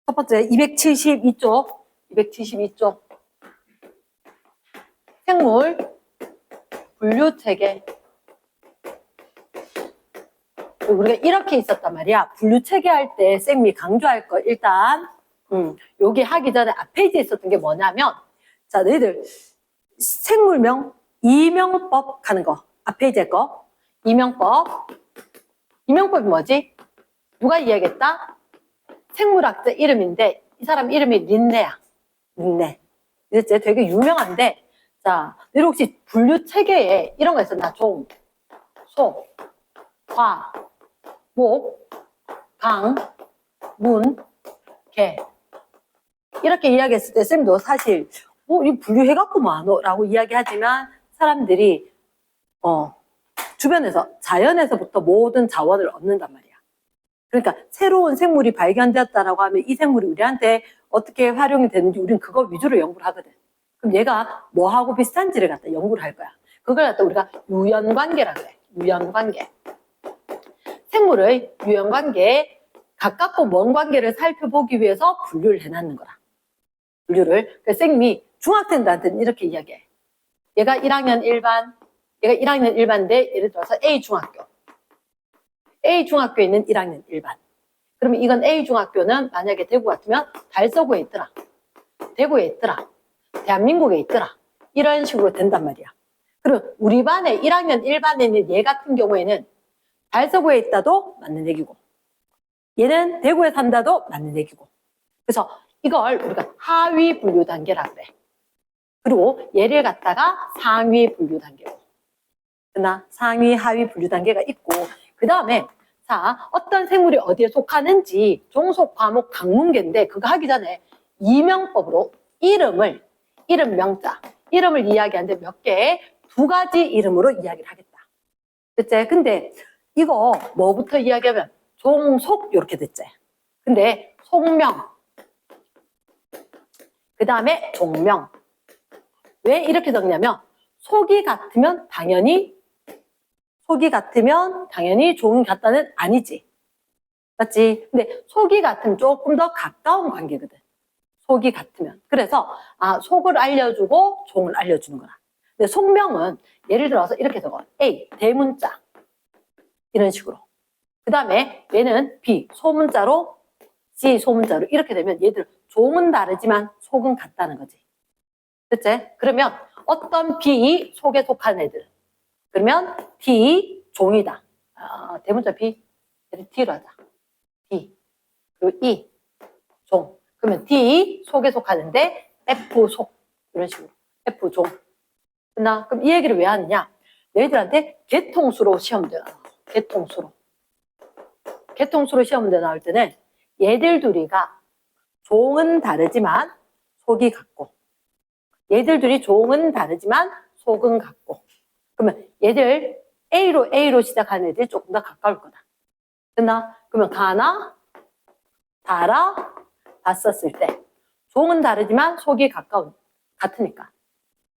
첫 번째 272쪽. 272쪽. 생물 분류 체계. 우리가 이렇게 있었단 말이야. 분류 체계 할 때 쌤이 강조할 거 일단 여기 하기 전에 앞 페이지에 있었던 게 뭐냐면 자 너희들 생물명 이명법 가는 거 앞 페이지에 거 이명법이 뭐지? 누가 이야기했다? 생물학자 이름인데 이 사람 이름이 린네야. 린네. 이제 되게 유명한데 자 너희 혹시 분류 체계에 이런 거 있었나? 종, 소, 과, 목, 강, 문, 개 이렇게 이야기했을 때 쌤도 사실 이 분류해갖고만 라고 이야기하지만 사람들이 주변에서 자연에서부터 모든 자원을 얻는단 말이야. 그러니까 새로운 생물이 발견되었다라고 하면 이 생물이 우리한테 어떻게 활용이 되는지 우리는 그거 위주로 연구를 하거든. 그럼 얘가 뭐하고 비슷한지를 갖다 연구를 할 거야. 그걸 갖다 우리가 유연관계라고 해. 유연관계. 생물의 유연관계, 가깝고 먼 관계를 살펴보기 위해서 분류를 해놨는 거라. 분류를. 그래서 쌤이 중학생들한테는 이렇게 이야기해. 얘가 1학년 1반, 얘가 1학년 1반인데 예를 들어서 A중학교. A중학교에 있는 1학년 1반. 그러면 이건 A중학교는 만약에 대구 같으면 달서구에 있더라. 대구에 있더라. 대한민국에 있더라. 이런 식으로 된단 말이야. 그럼 우리 반에 1학년 1반에 있는 얘 같은 경우에는 달서구에 있다도 맞는 얘기고 얘는 대구에 산다도 맞는 얘기고 그래서 이걸 우리가 하위 분류 단계라고 그래. 그리고 얘를 갖다가 상위 분류 단계고 그러나 상위 하위 분류 단계가 있고 그 다음에 자 어떤 생물이 어디에 속하는지 종속 과목 강문계인데 그거 하기 전에 이명법으로 이름을 명자 이름을 이야기하는데 몇 개? 두 가지 이름으로 이야기를 하겠다. 됐지? 근데 이거 뭐부터 이야기하면 종속 이렇게 됐지. 근데 속명 그 다음에 종명 왜 이렇게 적냐면 속이 같으면 당연히 종이 같다는 아니지. 맞지? 근데 속이 같으면 조금 더 가까운 관계거든. 속이 같으면. 그래서 속을 알려주고 종을 알려주는 거라. 근데 속명은 예를 들어서 이렇게 적어. A 대문자 이런 식으로. 그 다음에 얘는 B 소문자로 C 소문자로 이렇게 되면 얘들 종은 다르지만 속은 같다는 거지. 됐지? 그러면 어떤 B 속에 속한 애들 그러면 D 종이다. 대문자 B D로 하자. D 그리고 E 종 그러면 D 속에 속하는데 F 속 이런 식으로 F 종 그럼 이 얘기를 왜 하느냐 너희들한테 개통수로 시험대 나와. 개통수로 시험문제 나올 때는 얘들 둘이가 종은 다르지만 속이 같고 얘들 둘이 종은 다르지만 속은 같고 그러면 얘들 A로 시작하는 애들이 조금 더 가까울 거다. 됐나? 그러면 가나 다라 봤었을 때 종은 다르지만 속이 같으니까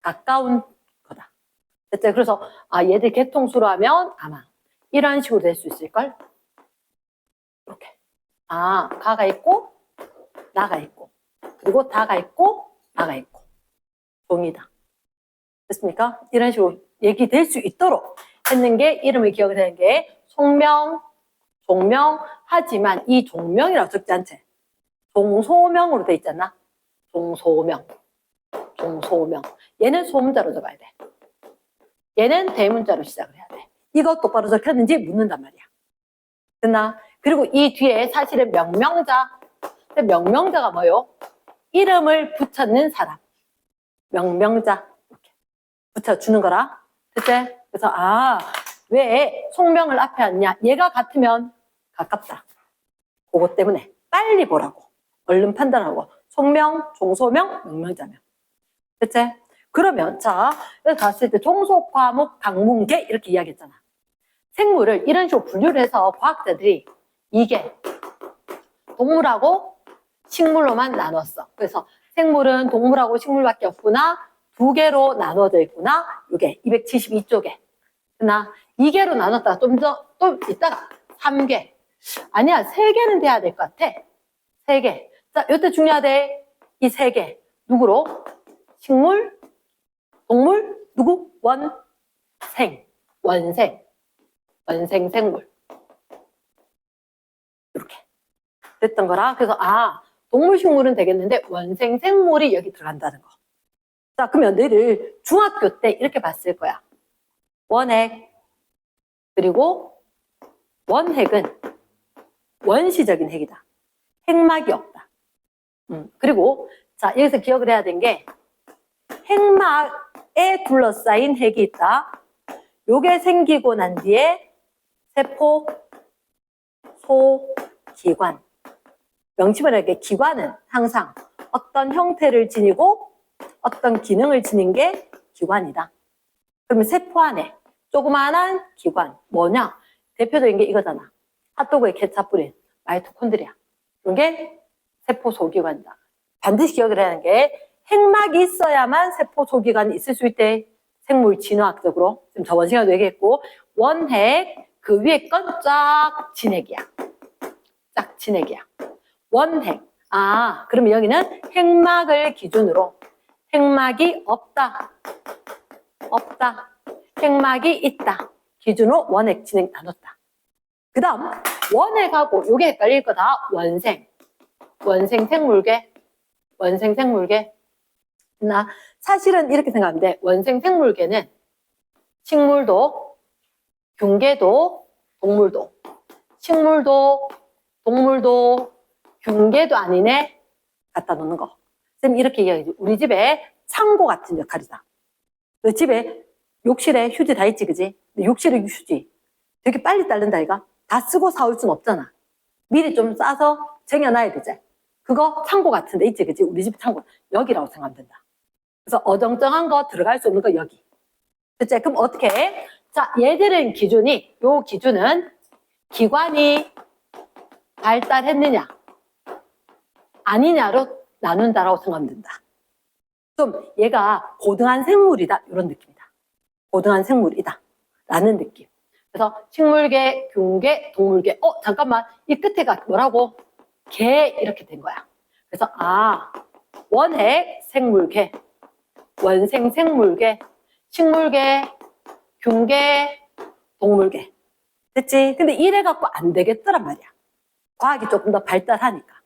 가까운 거다. 됐죠? 그래서 얘들 개통수로 하면 아마 이런 식으로 될 수 있을걸? 이렇게. 가가 있고, 나가 있고, 그리고 다가 있고, 나가 있고. 종이다. 됐습니까? 이런 식으로 얘기될 수 있도록 했는 게 이름을 기억을 하는 게 속명, 종명, 하지만 이 종명이라고 적지 않지. 종소명으로 돼 있잖아. 종소명. 얘는 소문자로 적어야 돼. 얘는 대문자로 시작을 해야 돼. 이거 똑바로 적혔는지 묻는단 말이야. 됐나? 그리고 이 뒤에 사실은 명명자. 명명자가 뭐요? 이름을 붙였는 사람. 명명자. 이렇게 붙여주는 거라. 됐지? 그래서 왜 속명을 앞에 하느냐? 얘가 같으면 가깝다. 그것 때문에 빨리 보라고. 얼른 판단하고. 속명, 종소명, 명명자명. 됐지? 그러면 여기 갔을 때 종속, 과목, 강문계 이렇게 이야기했잖아. 생물을 이런 식으로 분류를 해서 과학자들이 이게 동물하고 식물로만 나눴어. 그래서 생물은 동물하고 식물밖에 없구나. 2개로 나눠져 있구나. 이게 272쪽에. 나 2개로 나눴다가 좀 이따가 3개. 아니야, 3개는 돼야 될 것 같아. 3개. 자, 요때 중요하대. 이 세 개. 누구로? 식물, 동물, 누구? 원생. 원생. 원생 생물. 이렇게. 됐던 거라. 그래서, 동물, 식물은 되겠는데, 원생 생물이 여기 들어간다는 거. 자, 그러면 너희들 중학교 때 이렇게 봤을 거야. 원핵. 그리고 원핵은 원시적인 핵이다. 핵막이 없다. 그리고 자, 여기서 기억을 해야 되는 게 핵막에 둘러싸인 핵이 있다. 요게 생기고 난 뒤에 세포, 소기관. 명칭을 할게. 기관은 항상 어떤 형태를 지니고 어떤 기능을 지닌 게 기관이다. 그러면 세포 안에 조그마한 기관 뭐냐? 대표적인 게 이거잖아. 핫도그에 케찹 뿌린 마이토콘드리아. 이런 게 세포 소기관이다. 반드시 기억을 해야 하는 게 핵막이 있어야만 세포 소기관이 있을 수 있대. 생물 진화학적으로. 지금 저번 시간에도 얘기했고 원핵 그 위에 건 쫙 진핵이야. 쫙 진핵이야. 원핵. 그러면 여기는 핵막을 기준으로 핵막이 없다. 없다. 핵막이 있다. 기준으로 원핵, 진핵 나눴다. 그 다음 원핵하고 요게 헷갈릴 거다. 원생. 원생 생물계. 원생 생물계. 나 사실은 이렇게 생각하면 돼. 원생 생물계는 식물도, 균계도, 동물도. 식물도, 동물도, 균계도 아니네. 갖다 놓는 거. 쌤 이렇게 이야기하지. 우리 집에 창고 같은 역할이다. 너 집에 욕실에 휴지 다 있지, 그지? 근데 욕실에 휴지 되게 빨리 따른다, 이가. 다 쓰고 사올 순 없잖아. 미리 좀 싸서 쟁여놔야 되지. 그거 창고 같은 데 있지, 그지? 우리 집 창고. 여기라고 생각하면 된다. 그래서 어정쩡한 거 들어갈 수 없는 거 여기. 그치? 그럼 어떻게 해? 자, 얘들은 기준이, 요 기준은 기관이 발달했느냐, 아니냐로 나눈다라고 생각하면 된다. 좀 얘가 고등한 생물이다. 이런 느낌이다. 고등한 생물이다. 라는 느낌. 그래서 식물계, 균계, 동물계. 잠깐만. 이 끝에가 뭐라고? 계 이렇게 된 거야. 그래서 원핵 생물계, 원생 생물계, 식물계, 균계, 동물계. 됐지? 근데 이래 갖고 안 되겠더란 말이야. 과학이 조금 더 발달하니까.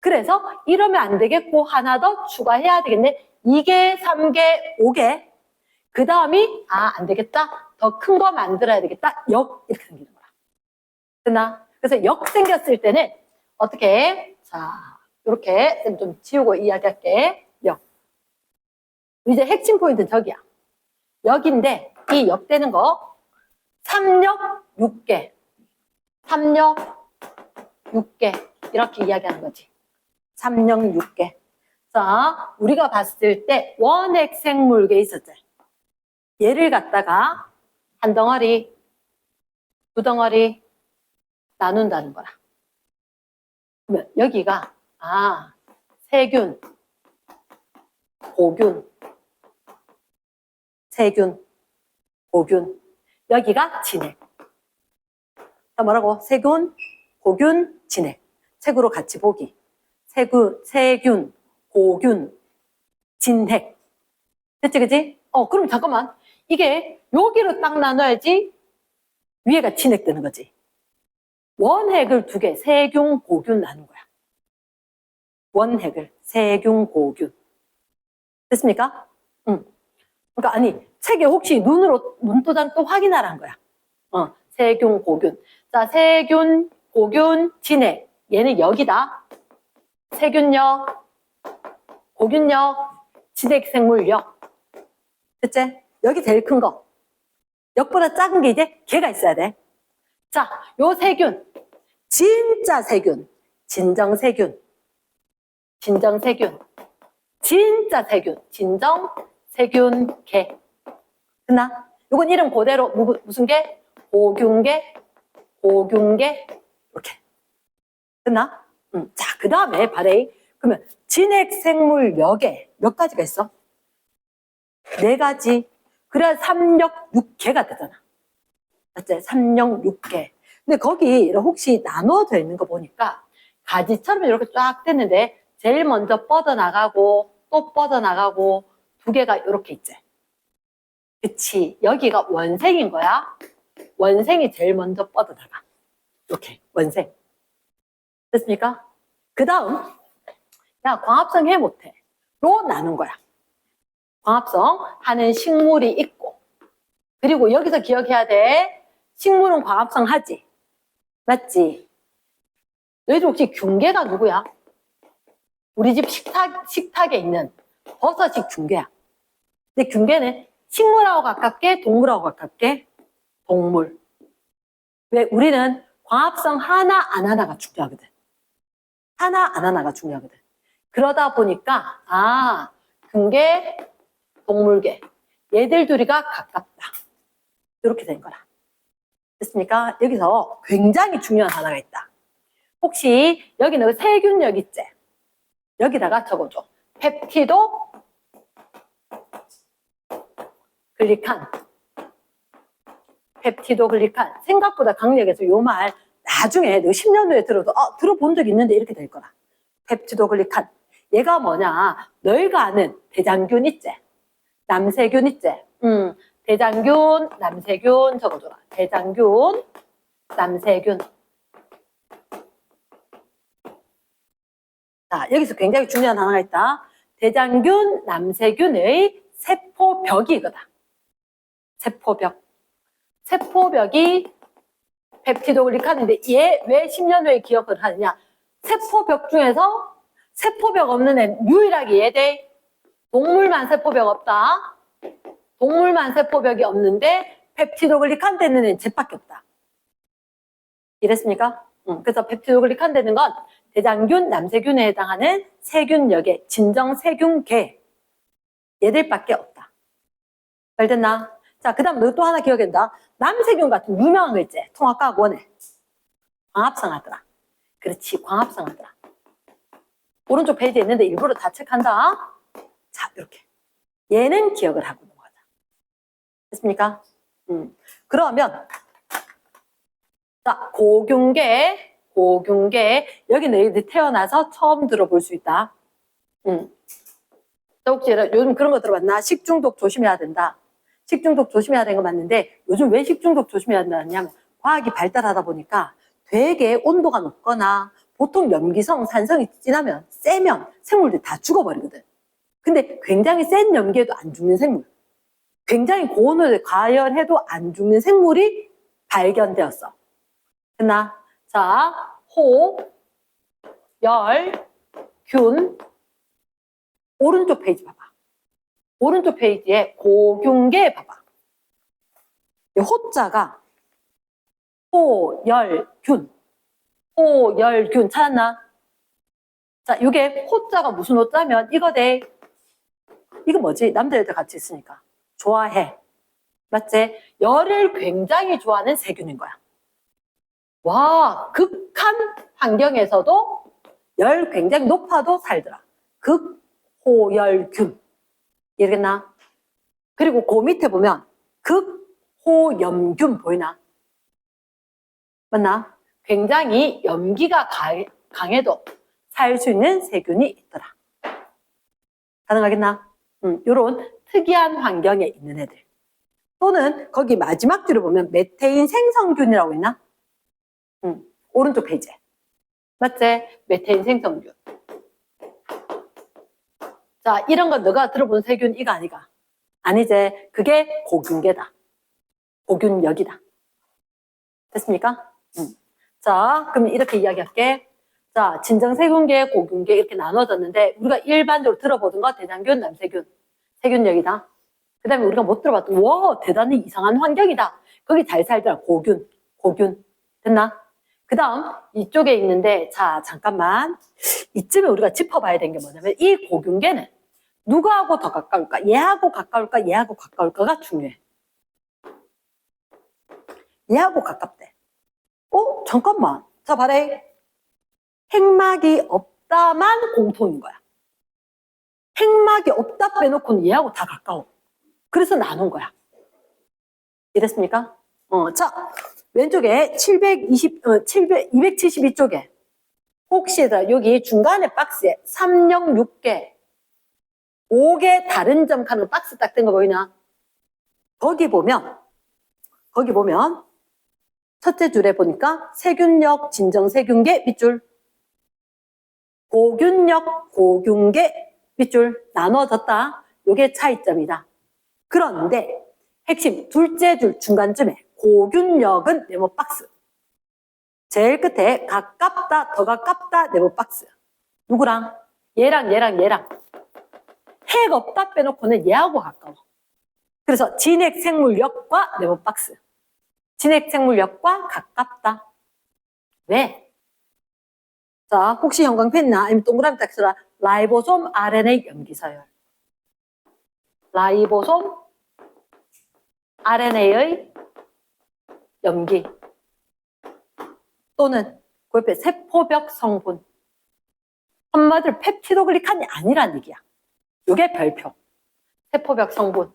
그래서 이러면 안 되겠고 하나 더 추가해야 되겠네. 2개, 3개, 5개. 그 다음이 안 되겠다. 더 큰 거 만들어야 되겠다. 역 이렇게 생기는 거야. 됐나? 그래서 역 생겼을 때는 어떻게 해? 자, 이렇게 좀 지우고 이야기할게. 역. 이제 핵심 포인트는 저기야. 역인데 이 역 되는 거 3역 6개. 3역 6개. 이렇게 이야기하는 거지. 3역 6개. 자, 우리가 봤을 때 원핵 생물계 있었지. 얘를 갖다가 한 덩어리, 두 덩어리 나눈다는 거라. 그러면 여기가 세균, 고균, 세균, 고균. 여기가 진핵. 자, 뭐라고? 세균, 고균, 진핵. 책으로 같이 보기. 세균, 고균, 진핵. 됐지, 그지? 그럼 잠깐만. 이게 여기로 딱 나눠야지 위에가 진핵되는 거지. 원핵을 2개, 세균, 고균 나눈 거야. 원핵을, 세균, 고균. 됐습니까? 응. 그러니까 아니, 책에 혹시 눈도장 또 확인하라는 거야. 세균, 고균. 자, 세균, 고균, 진핵. 얘는 여기다. 세균역, 고균역, 진핵생물역. 됐지? 여기 제일 큰 거. 역보다 작은 게 이제 걔가 있어야 돼. 자, 요 세균. 진짜 세균. 진정세균. 진정세균. 진짜 세균. 진정세균계. 됐나? 요건 이름 그대로 무슨 계? 고균계. 고균계. 이렇게. 됐나? 자, 그 다음에 바레이. 그러면 진핵생물역에 몇 가지가 있어? 4가지. 그래야 3역 6개가 되잖아. 맞지? 3역 6개. 근데 거기 혹시 나눠져 있는 거 보니까 가지처럼 이렇게 쫙 됐는데 제일 먼저 뻗어나가고 또 뻗어나가고 두 개가 이렇게 있지. 그치. 여기가 원생인 거야. 원생이 제일 먼저 뻗어나가. 이렇게 원생. 됐습니까? 그 다음 야 광합성 해 못해 로 나눈 거야. 광합성 하는 식물이 있고 그리고 여기서 기억해야 돼. 식물은 광합성 하지. 맞지? 너희들 혹시 균계가 누구야? 우리 집 식탁에 있는 버섯이 균계야. 근데 균계는 식물하고 가깝게 동물하고 가깝게 동물. 왜? 우리는 광합성 하나 안 하나가 중요하거든. 하나 안 하나가 중요하거든. 그러다 보니까 균계, 동물계 얘들 둘이가 가깝다. 이렇게 된 거라. 됐습니까? 여기서 굉장히 중요한 하나가 있다. 혹시 여기 너 세균력 있지? 여기다가 적어줘. 펩티도 글리칸. 펩티도 글리칸. 생각보다 강력해서 요 말 나중에 너 10년 후에 들어도 들어본 적 있는데 이렇게 될 거라. 펩티도 글리칸. 얘가 뭐냐? 너희가 아는 대장균 있지? 남세균 있지? 대장균, 남세균 적어줘라. 대장균, 남세균. 자, 여기서 굉장히 중요한 하나가 있다. 대장균, 남세균의 세포벽이거든. 세포벽. 세포벽이 펩티도글리칸인데 얘 왜 10년 후에 기억을 하느냐? 세포벽 중에서 세포벽 없는 애 유일하게 얘 돼. 동물만 세포벽 없다. 동물만 세포벽이 없는데 펩티도글리칸 되는 애는 쟤밖에 없다. 이랬습니까? 그래서 펩티도글리칸 되는 건 대장균, 남세균에 해당하는 세균력의 진정 세균계 얘들밖에 없다. 잘 됐나? 자, 그 다음 너 또 하나 기억한다. 남세균 같은 유명한 거 있지? 통합과학 원에 광합성 하더라. 그렇지, 광합성 하더라. 오른쪽 페이지에 있는데 일부러 다 체크한다. 자, 이렇게 얘는 기억을 하고 넘어가자. 됐습니까? 그러면 자, 고균계 여기 너희들 태어나서 처음 들어볼 수 있다. 혹시 요즘 그런 거 들어봤나? 식중독 조심해야 된다. 식중독 조심해야 되는 거 맞는데 요즘 왜 식중독 조심해야 된다냐면 과학이 발달하다 보니까 되게 온도가 높거나 보통 염기성, 산성이 진하면 세면 생물들이 다 죽어버리거든. 근데 굉장히 센 염기에도 안 죽는 생물, 굉장히 고온을 가열해도 안 죽는 생물이 발견되었어. 됐나? 자, 호, 열, 균. 오른쪽 페이지 봐봐. 오른쪽 페이지에 고균계 봐봐. 이 호자가 호열균. 호열균 찾았나? 자, 이게 호자가 무슨 호자면 이거 돼. 이거 뭐지? 남자애들 같이 있으니까. 좋아해. 맞지? 열을 굉장히 좋아하는 세균인 거야. 와, 극한 환경에서도 열 굉장히 높아도 살더라. 극호열균. 이해겠나? 그리고 그 밑에 보면 극호염균 보이나? 맞나? 굉장히 염기가 강해도 살 수 있는 세균이 있더라. 가능하겠나? 요런 특이한 환경에 있는 애들. 또는 거기 마지막 줄을 보면 메테인 생성균이라고 있나? 오른쪽 페이지에. 맞지? 메테인 생성균. 자, 이런 건 너가 들어본 세균 이거 아니가? 아니지. 그게 고균계다. 고균력이다. 됐습니까? 자, 그럼 이렇게 이야기할게. 자, 진정세균계, 고균계 이렇게 나눠졌는데 우리가 일반적으로 들어보던 거 대장균, 남세균, 세균력이다. 그 다음에 우리가 못 들어봤던 와, 대단히 이상한 환경이다. 거기 잘 살더라. 고균. 됐나? 그 다음 이쪽에 있는데 자, 잠깐만. 이쯤에 우리가 짚어봐야 되는 게 뭐냐면 이 고균계는 누구하고 더 가까울까? 얘하고 가까울까? 얘하고 가까울까가 중요해. 얘하고 가깝대. 잠깐만. 자, 봐라. 핵막이 없다만 공통인 거야. 핵막이 없다 빼놓고는 얘하고 다 가까워. 그래서 나눈 거야. 이랬습니까? 자, 왼쪽에 272쪽에 혹시나 여기 중간에 박스에 3, 0, 6개, 5개 다른 점 하는 박스 딱 된 거 보이나? 거기 보면 첫째 줄에 보니까 세균력, 진정세균계 밑줄, 고균력, 고균계 밑줄 나눠졌다. 요게 차이점이다. 그런데 핵심 둘째 줄 중간쯤에 고균력은 네모 박스. 제일 끝에 가깝다, 더 가깝다 네모 박스. 누구랑? 얘랑 핵 없다 빼놓고는 얘하고 가까워. 그래서 진핵생물력과 네모 박스. 진핵생물력과 가깝다. 왜? 자, 혹시 형광펜 있나? 아니면 동그라미 딱 써라. 라이보솜 RNA 염기서열. 라이보솜 RNA의 염기. 또는 그 옆에 세포벽 성분. 한마디로 펩티도글리칸이 아니란 얘기야. 이게 별표. 세포벽 성분.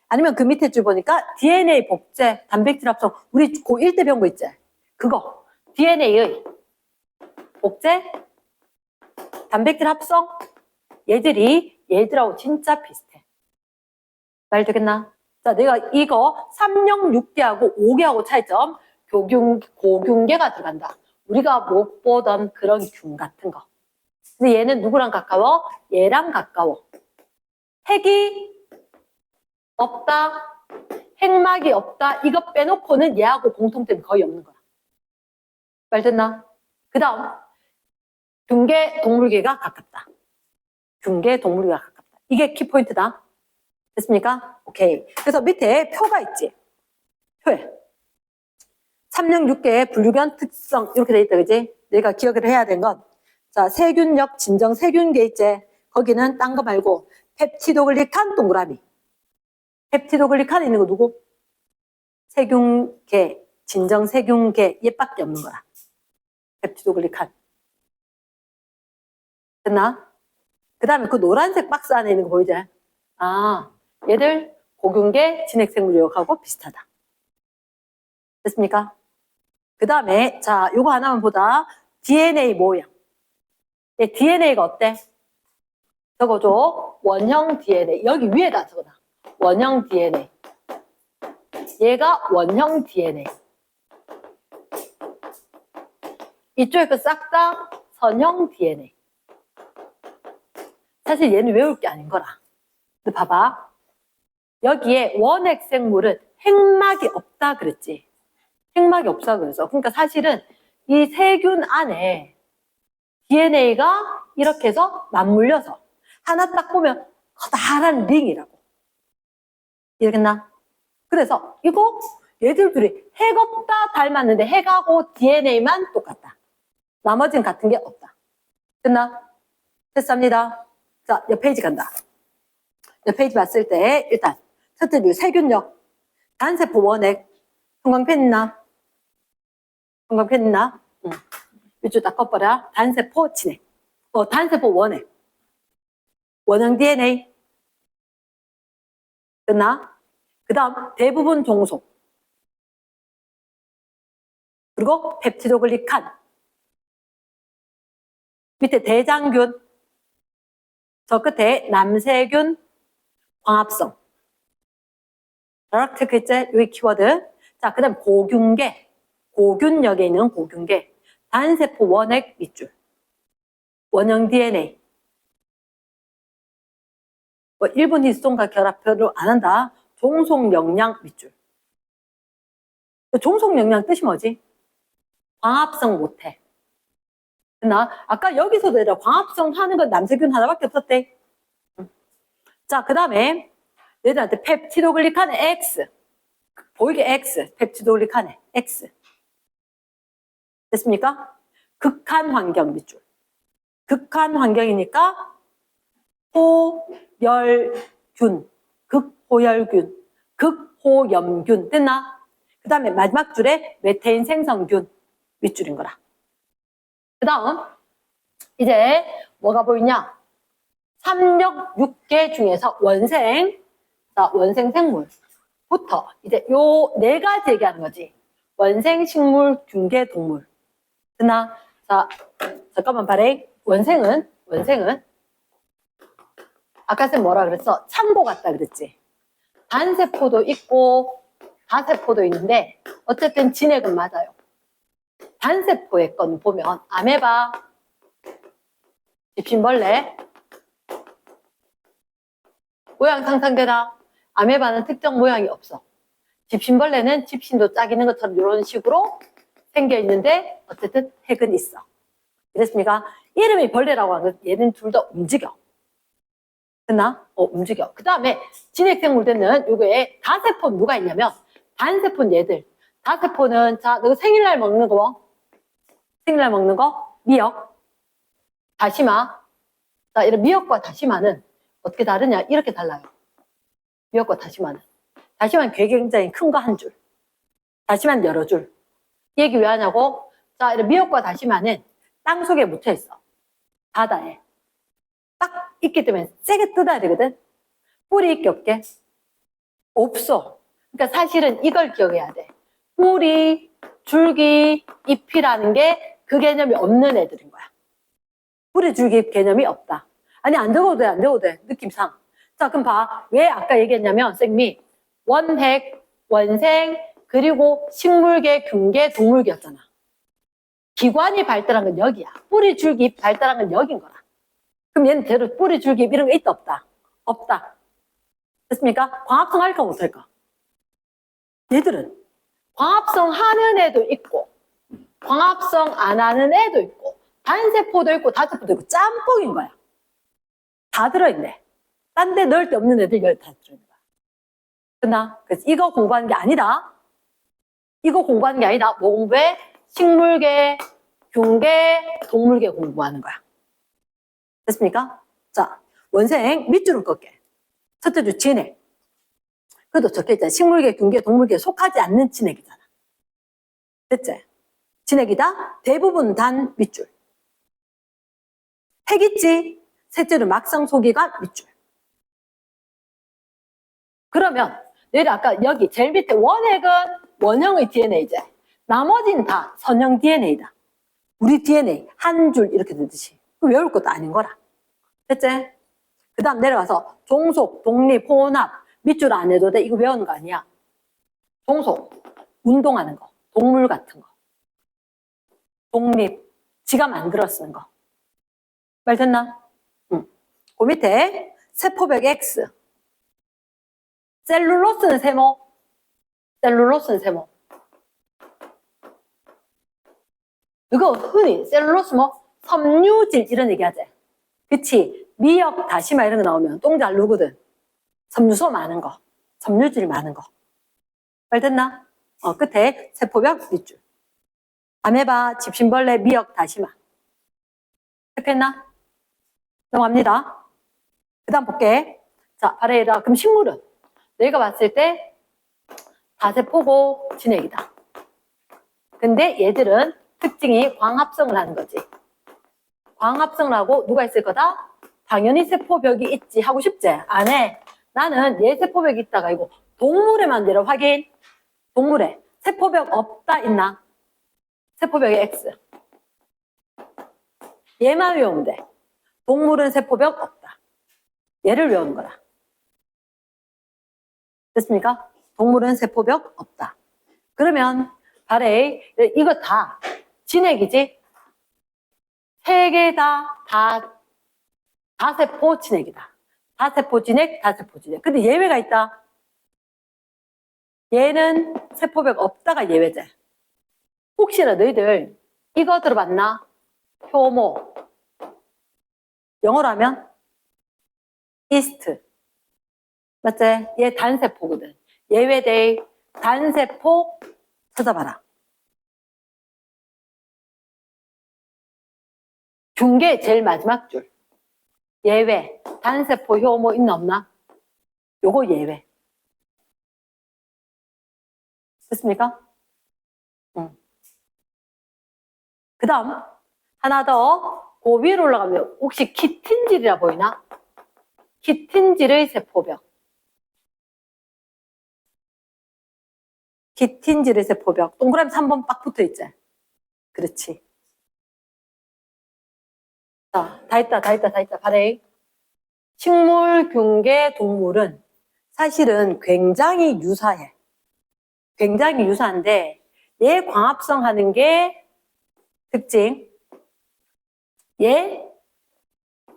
아니면 그 밑에 줄 보니까 DNA 복제, 단백질 합성. 우리 고1 때 배운 거 있지? 그거. DNA의 복제, 단백질 합성. 얘들하고 진짜 비슷해. 말 되겠나? 자, 내가 이거 306개하고 5개하고 차이점. 고균계가 들어간다. 우리가 못 보던 그런 균 같은 거. 근데 얘는 누구랑 가까워? 얘랑 가까워. 핵이 없다. 핵막이 없다. 이거 빼놓고는 얘하고 공통점이 거의 없는 거야. 말 됐나? 그 다음 균계 동물계가 가깝다. 균계 동물계가 가깝다. 이게 키포인트다. 됐습니까? 오케이. 그래서 밑에 표가 있지. 표에 306개의 분류견 특성 이렇게 돼 있다. 그지? 내가 기억을 해야 된 건 자, 세균력 진정 세균계 있지? 거기는 딴 거 말고 펩티도글리칸 동그라미. 펩티도글리칸에 있는 거 누구? 세균계, 진정 세균계 얘밖에 없는 거야. 펩티도글리칸. 됐나? 그 다음에 그 노란색 박스 안에 있는 거 보이지? 아, 얘들 고균계 진핵생물력하고 비슷하다. 됐습니까? 그 다음에 자, 요거 하나만 보다. DNA 모양. DNA가 어때? 적어줘. 원형 DNA. 여기 위에다 적어놔. 원형 DNA. 얘가 원형 DNA. 이쪽에 그 싹 다 선형 DNA. 사실 얘는 외울 게 아닌 거라. 근데 봐봐. 여기에 원핵 생물은 핵막이 없다 그랬지. 핵막이 없다 그래서. 그러니까 사실은 이 세균 안에 DNA가 이렇게 해서 맞물려서 하나 딱 보면 커다란 링이라고. 이해겠나? 그래서 이거 얘들 둘이 핵 없다 닮았는데 핵하고 DNA만 똑같다. 나머지는 같은 게 없다. 됐나? 됐습니다. 자, 옆 페이지 간다. 옆 페이지 봤을 때 일단 첫째 줄 세균력, 단세포 원핵, 형광펜 있나? 형광펜 있나? 응. 밑줄 딱 꺾어라. 단세포 진핵. 단세포 원핵. 원형 DNA. 됐나? 그 다음 대부분 종속. 그리고 펩티도글리칸. 밑에 대장균. 저 끝에 남세균 광합성. 체크 있지? 여기 키워드. 자, 그 다음 고균계. 고균력에 있는 고균계. 단세포 원핵 밑줄. 원형 DNA. 뭐 1분 히스톤과 결합표를 안 한다. 종속영양 밑줄. 종속영양 뜻이 뭐지? 광합성 못해. 나 아까 여기서도 얘들아 광합성 하는 건 남세균 하나밖에 없었대. 자, 그 다음에 얘들한테 펩티도글리칸의 X. 보이게 X. 펩티도글리칸의 X. 됐습니까? 극한 환경 밑줄. 극한 환경이니까 호열균, 극호열균, 극호염균 됐나? 그 다음에 마지막 줄에 메테인 생성균 밑줄인 거라. 그 다음 이제 뭐가 보이냐? 306개 중에서 원생, 자, 원생 생물부터 이제 요 네 가지 얘기하는 거지. 원생 식물, 균계 동물. 됐나? 자, 잠깐만 봐래. 원생은 아까 쌤 뭐라 그랬어? 창고 같다 그랬지. 단세포도 있고 다세포도 있는데 어쨌든 진액은 맞아요. 단세포의 건 보면 아메바, 집신벌레 모양 상상되나? 아메바는 특정 모양이 없어. 집신벌레는 집신도 짝 있는 것처럼 이런 식으로 생겨 있는데 어쨌든 핵은 있어. 그랬습니까? 이름이 벌레라고 하는 건 얘는 둘 다 움직여. 됐나? 움직여. 그 다음에 진핵생물들은 요게 다세포는 누가 있냐면 단세포는 얘들. 다세포는 자, 너 생일날 먹는 거 뭐? 생일날 먹는 거? 미역, 다시마. 자, 이런 미역과 다시마는 어떻게 다르냐? 이렇게 달라요. 미역과 다시마는. 다시마는 굉장히 큰 거 한 줄. 다시마는 여러 줄. 이 얘기 왜 하냐고? 자, 이런 미역과 다시마는 땅 속에 묻혀 있어. 바다에. 딱 있기 때문에 세게 뜯어야 되거든. 뿌리 있게 없게? 없어. 그러니까 사실은 이걸 기억해야 돼. 뿌리, 줄기, 잎이라는 게 그 개념이 없는 애들인 거야. 뿌리, 줄기, 잎 개념이 없다. 아니 안 적어도 돼, 안 적어도 돼. 느낌상. 자, 그럼 봐. 왜 아까 얘기했냐면 쌤이 원핵, 원생, 그리고 식물계, 균계, 동물계였잖아. 기관이 발달한 건 여기야. 뿌리, 줄기, 잎 발달한 건 여긴 거라. 그럼 얘는 대로 뿌리, 줄기, 잎 이런 거 있다 없다? 없다. 됐습니까? 광합성 할까 못할까? 얘들은 광합성 하는 애도 있고 광합성 안 하는 애도 있고 단세포도 있고 다세포도 있고 짬뽕인 거야. 다 들어있네. 딴 데 넣을 데 없는 애들 여기 다 들어있는 거야. 됐나? 그래서 이거 공부하는 게 아니다. 이거 공부하는 게 아니다. 뭐 공부해? 식물계, 균계, 동물계 공부하는 거야. 됐습니까? 자, 원생 밑줄을 꺾게. 첫째 줄 진액. 그래도 적혀있잖아. 식물계, 균계, 동물계에 속하지 않는 진액이잖아. 됐지? 진액이다. 대부분 단 밑줄. 핵 있지? 셋째는 막상 속이가 밑줄. 그러면 내일 아까 여기 제일 밑에 원핵은 원형의 DNA제. 나머지는 다 선형 DNA다. 우리 DNA 한 줄 이렇게 되듯이. 외울 것도 아닌 거라. 됐지? 그 다음 내려가서 종속, 독립, 혼합. 밑줄 안 해도 돼. 이거 외우는 거 아니야. 종속, 운동하는 거. 동물 같은 거. 독립, 지가 만들어 쓰는 거. 말 됐나? 응. 그 밑에 세포벽 X. 셀룰로스는 세모. 셀룰로스는 세모. 이거 흔히 셀룰로스 뭐 섬유질 이런 얘기 하지. 그치? 미역, 다시마 이런 거 나오면 똥 잘 누거든. 섬유소 많은 거. 섬유질 많은 거. 말 됐나? 끝에 세포벽 밑줄. 아메바, 집신벌레, 미역, 다시마. 이렇게 했나? 넘어갑니다. 그 다음 볼게. 자, 바레이라. 그럼 식물은? 내가 봤을 때 다세포고 진액이다. 근데 얘들은 특징이 광합성을 하는 거지. 광합성을 하고 누가 있을 거다? 당연히 세포벽이 있지. 하고 싶지? 안 해. 나는 얘 세포벽이 있다가 이거 동물에만 내려 확인. 동물에 세포벽 없다 있나? 세포벽이 X. 얘만 외우면 돼. 동물은 세포벽 없다. 얘를 외우는 거라. 됐습니까? 동물은 세포벽 없다. 그러면 바레이 이거 다 진액이지? 세 개 다 다세포 진액이다. 다세포 진액, 다세포 진액. 근데 예외가 있다. 얘는 세포벽 없다가 예외제. 혹시나 너희들 이거 들어봤나? 효모. 영어로 하면 이스트. 맞지? 얘 단세포거든. 예외대 단세포 찾아봐라. 균계 제일 마지막 줄. 예외. 단세포 효모 있나 없나? 요거 예외. 됐습니까? 응. 그 다음 하나 더. 그 위로 올라가면 혹시 키틴질이라 보이나? 키틴질의 세포벽. 키틴질의 세포벽. 동그라미 3번 빡 붙어있지? 그렇지. 자, 다 했다. 바레이. 식물, 균계, 동물은 사실은 굉장히 유사해. 굉장히 유사한데 얘 광합성 하는 게 특징. 얘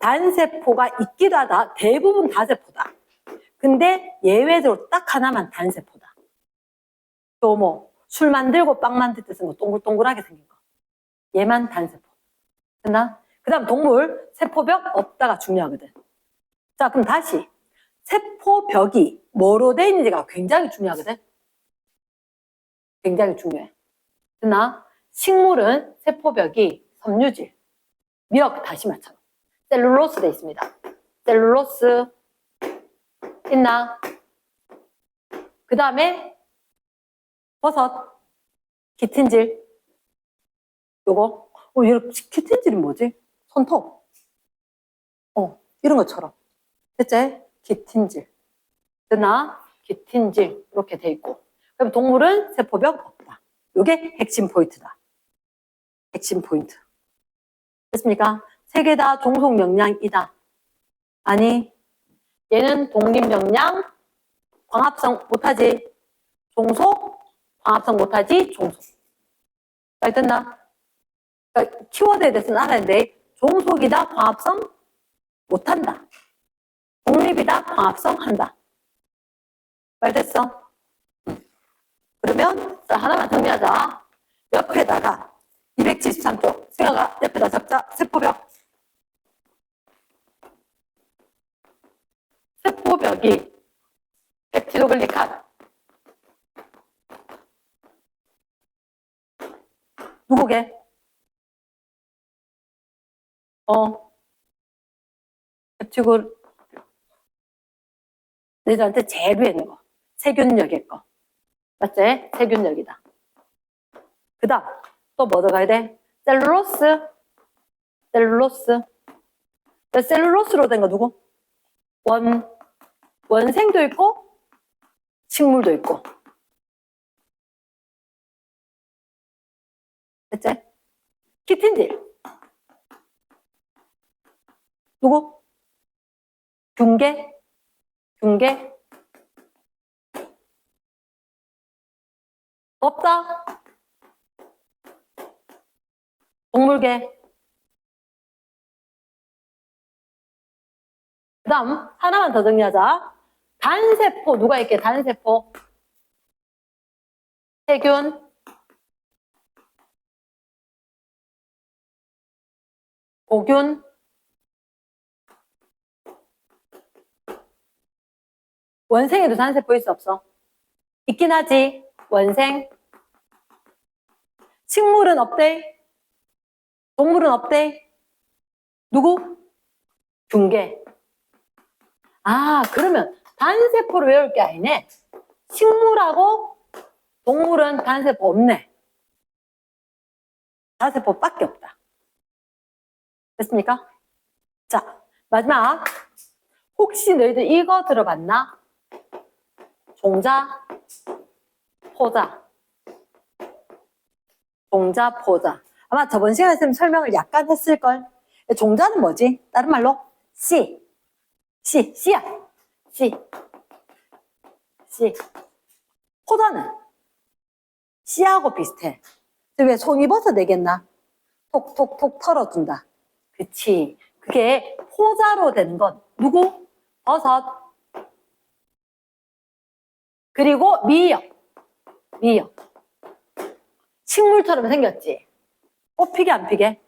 단세포가 있기도 하다. 대부분 다세포다. 근데 예외적으로 딱 하나만 단세포다. 또 뭐 술 만들고 빵 만들 때 쓴 거 동글동글하게 생긴 거. 얘만 단세포. 됐나? 그 다음 동물 세포벽 없다가 중요하거든. 자, 그럼 다시 세포벽이 뭐로 돼 있는지가 굉장히 중요하거든. 굉장히 중요해. 됐나? 식물은 세포벽이 섬유질, 미역 다시마처럼 셀룰로스 돼 있습니다. 셀룰로스 있나? 그 다음에 버섯, 키틴질. 요거. 얘 키틴질이 뭐지? 손톱. 이런 것처럼. 됐지? 키틴질. 됐나? 키틴질. 이렇게 돼 있고. 그럼 동물은 세포벽 없다. 요게 핵심 포인트다. 핵심 포인트. 됐습니까? 세 개 다 종속 영양이다. 아니, 얘는 독립 영양, 광합성 못하지. 종속, 광합성 못하지. 종속. 알겠나? 그러니까 키워드에 대해서는 알아야 돼. 종속이다, 광합성 못한다. 독립이다, 광합성 한다. 말됐어? 그러면 자, 하나만 정리하자. 옆에다가 273쪽 승아가 옆에다 잡자. 세포벽. 세포벽이 펩티도글리칸. 누구게? 펩티골 너희들한테 제일 위에 있는 거. 세균력의 거. 맞지? 세균력이다. 그 다음 또 뭐 들어가야 돼? 셀룰로스. 셀룰로스. 셀룰로스로 된 거 누구? 원생도 있고 식물도 있고. 됐지? 키틴질. 누구? 균계. 균계. 없다. 동물계. 그 다음 하나만 더 정리하자. 단세포 누가 있게? 단세포. 세균. 고균. 원생에도 단세포 있어 없어? 있긴 하지. 원생. 식물은 없대. 동물은 없대. 누구? 균계. 아, 그러면 단세포를 외울 게 아니네. 식물하고 동물은 단세포 없네. 단세포밖에 없다. 됐습니까? 자, 마지막. 혹시 너희들 이거 들어봤나? 종자, 포자. 종자, 포자. 아마 저번 시간에 쌤 설명을 약간 했을걸? 종자는 뭐지? 다른 말로? 씨. 씨야. 씨. 포자는 씨하고 비슷해. 왜 송이버섯 되겠나? 톡톡톡 털어준다. 그치. 그게 포자로 되는 건 누구? 버섯. 그리고 미역. 식물처럼 생겼지? 꽃피게 안 피게?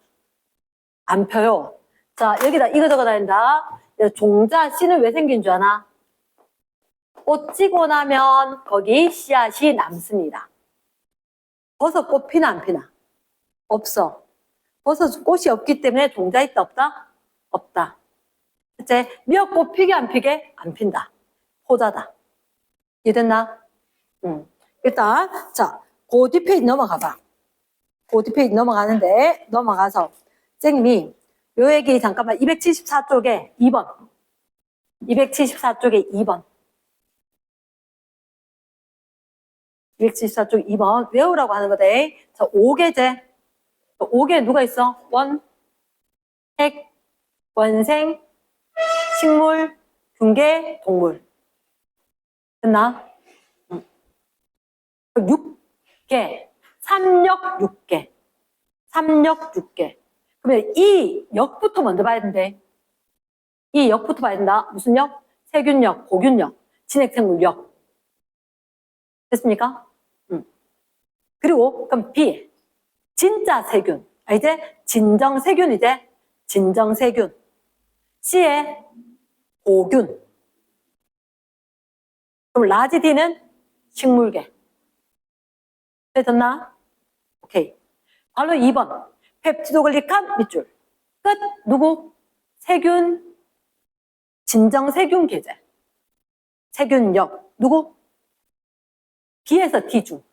안 펴요. 자, 여기다 이거 적어야 된다. 종자 씨는 왜 생긴 줄 아나? 꽃 지고 나면 거기 씨앗이 남습니다. 버섯 꽃 피나 안 피나? 없어. 버섯 꽃이 없기 때문에 종자 있다 없다? 없다. 이제 미역꽃 피게 안 피게? 안 핀다. 포자다. 이해됐나? 일단 자, 그 뒷페이지 넘어가 봐. 그 뒷페이지 넘어가는데 넘어가서 선생님이 요 얘기 잠깐만 274쪽에 2번 274쪽에 2번 274쪽 2번 외우라고 하는 거대. 자, 5개제 5개 누가 있어? 원, 핵, 원생, 식물, 균계, 동물. 됐나? 6개. 삼역 6개. 삼역 6개. 그러면 이 역부터 먼저 봐야 된대. 이 역부터 봐야 된다. 무슨 역? 세균역, 고균역, 진핵생물역. 됐습니까? 그리고 그럼 B. 진짜 세균. 이제 진정세균 이제 진정세균. C에 고균. 그럼 라지 D는 식물계. 됐나? 오케이. 바로 2번. 펩티도글리칸 밑줄. 끝. 누구? 세균. 진정세균 계제. 세균역. 누구? B에서 D 중.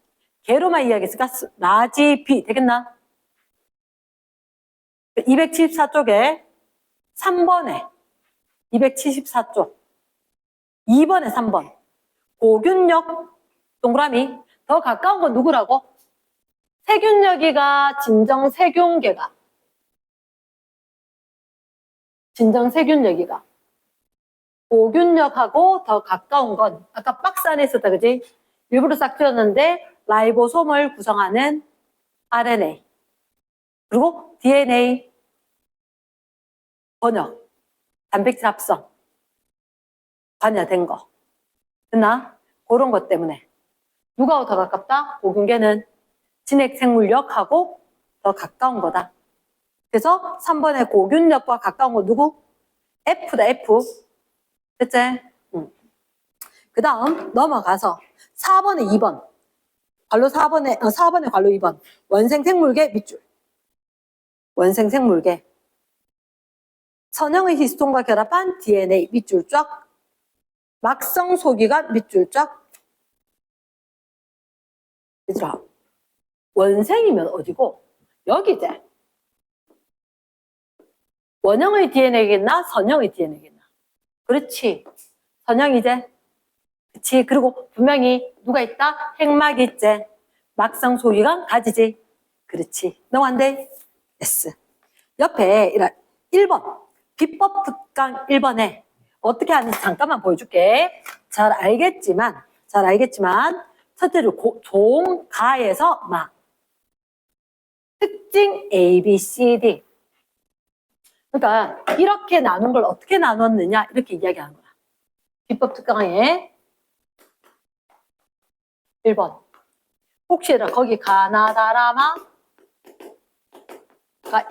개로만 이야기했으니까 라지 B. 되겠나? 274쪽에 3번에 274쪽 2번에 3번 고균역 동그라미 더 가까운 건 누구라고? 세균여기가 진정세균계가 진정세균여기가 고균역하고 더 가까운 건 아까 박스 안에 있었다 그지? 일부러 싹 줄였는데 라이보솜을 구성하는 RNA 그리고 DNA 번역 단백질 합성 관여된 거 됐나? 그런 것 때문에 누가 더 가깝다? 고균계는 진핵생물역하고 더 가까운 거다. 그래서 3번의 고균역과 가까운 거 누구? F다 F. 됐지? 그 다음 넘어가서 4번에 2번 괄로 4번에 괄로 2번 원생생물계 밑줄 원생생물계 선형의 히스톤과 결합한 DNA 밑줄 쫙 막성 소기관 밑줄 쫙 얘들아 원생이면 어디고 여기지 원형의 DNA겠나 선형의 DNA겠나 그렇지 선형이제 그치 그리고 분명히 누가 있다 핵막이 있지 막성 소기관 가지지 그렇지 넘어간대 S 옆에 1번 비법 특강 1번에 어떻게 하는지 잠깐만 보여줄게. 잘 알겠지만 첫째로 종가에서 막 특징 A, B, C, D 그러니까 이렇게 나눈 걸 어떻게 나눴느냐 이렇게 이야기하는 거야. 비법 특강에 1번 혹시나 거기 가나다라마가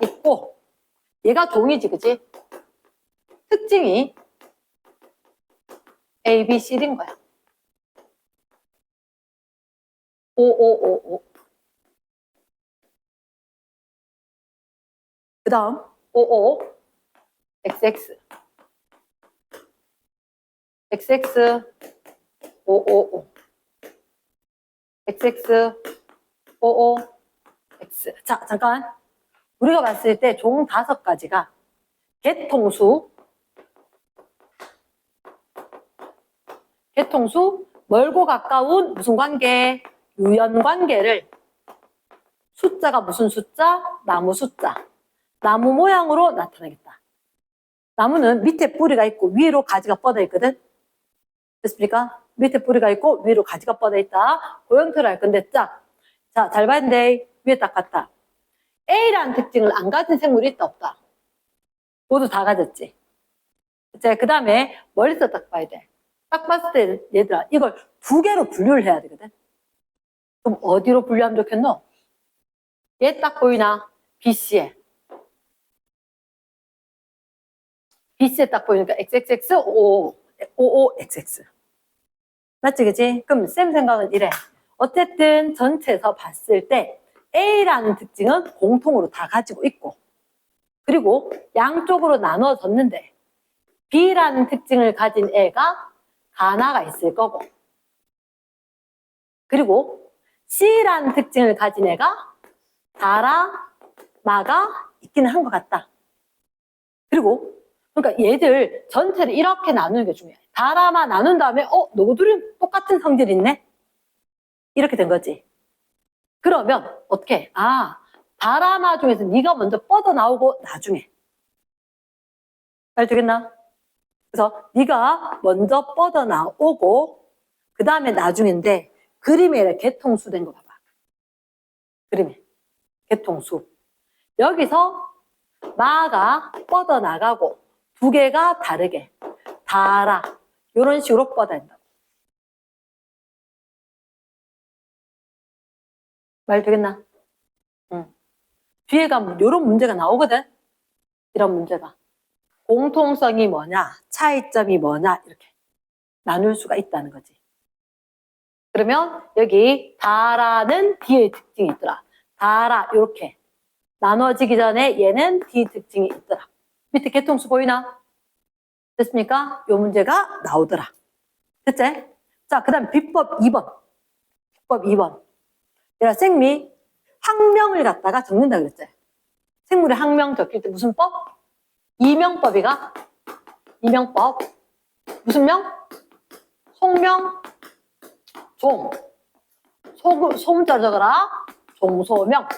있고 얘가 종이지 그치? 특징이 A, B, C인 거야. 5555. 그 다음 55 XX XX 555 XX 55 X. 자 잠깐 우리가 봤을 때 종 5가지가 개통수 멀고 가까운 무슨 관계? 유연 관계를 숫자가 무슨 숫자? 나무 숫자. 나무 모양으로 나타내겠다. 나무는 밑에 뿌리가 있고 위로 가지가 뻗어 있거든. 됐습니까? 밑에 뿌리가 있고 위로 가지가 뻗어 있다. 그 형태로 할 건데 자, 잘 봤는데 위에 딱 갔다. A라는 특징을 안 가진 생물이 있다 없다. 모두 다 가졌지. 그 다음에 멀리서 딱 봐야 돼. 딱 봤을 때 얘들아 이걸 2개로 분류를 해야 되거든. 그럼 어디로 분류하면 좋겠노? 얘 딱 보이나? BC에 딱 보이니까 XXX, OOXX 맞지 그치? 그럼 쌤 생각은 이래. 어쨌든 전체에서 봤을 때 A라는 특징은 공통으로 다 가지고 있고 그리고 양쪽으로 나눠졌는데 B라는 특징을 가진 애가 가나가 있을 거고 그리고 C라는 특징을 가진 애가 다라마가 있기는 한 것 같다. 그리고 그러니까 얘들 전체를 이렇게 나누는 게 중요해. 다라마 나눈 다음에 너희들은 똑같은 성질 있네? 이렇게 된 거지. 그러면 어떻게? 다라마 중에서 네가 먼저 뻗어나오고 나중에 잘 되겠나? 그래서 네가 먼저 뻗어나오고 그 다음에 나중인데 그림에 개통수 된 거 봐봐. 그림에 개통수. 여기서 마가 뻗어나가고 두 개가 다르게 달아. 이런 식으로 뻗어낸다고. 말 되겠나? 응. 뒤에 가면 이런 문제가 나오거든. 이런 문제가. 공통성이 뭐냐, 차이점이 뭐냐 이렇게 나눌 수가 있다는 거지. 그러면 여기 다라는 D의 특징이 있더라. 다라 이렇게 나눠지기 전에 얘는 D 특징이 있더라. 밑에 개통수 보이나? 됐습니까? 이 문제가 나오더라. 됐지? 자, 그 다음 비법 2번. 비법 2번. 내가 생리 학명을 갖다가 적는다 그랬지? 생물의 학명 적힐 때 무슨 법? 이명법이가? 이명법. 무슨 명? 속명? 종. 소문자 적어라. 종소명.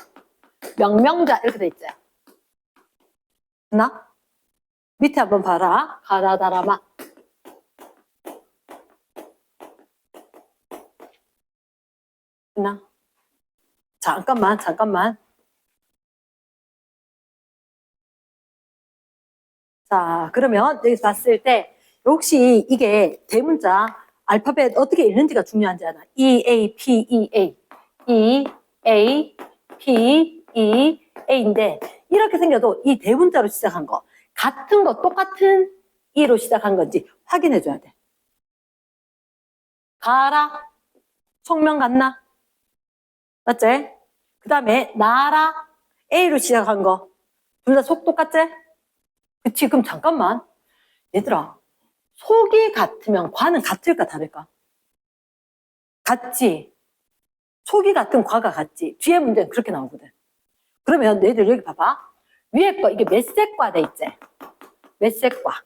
명명자 이렇게 돼 있지? 됐나? 밑에 한번 봐라. 가다다라마. 됐나? 잠깐만. 자, 그러면 여기서 봤을 때 혹시 이게 대문자 알파벳 어떻게 읽는지가 중요한지 알아? E, A, P, E, A. E, A, P, E, A인데 이렇게 생겨도 이 대문자로 시작한 거 같은 거 똑같은 E로 시작한 건지 확인해 줘야 돼. 가라. 속명 같나? 맞지? 그 다음에 나라. A로 시작한 거 둘 다 속 똑같지? 그치? 그럼 잠깐만. 얘들아, 속이 같으면 과는 같을까 다를까? 같지. 속이 같은 과가 같지. 뒤에 문제는 그렇게 나오거든. 그러면 너희들 여기 봐봐. 위에 거 이게 몇세과 돼 있지? 몇세과.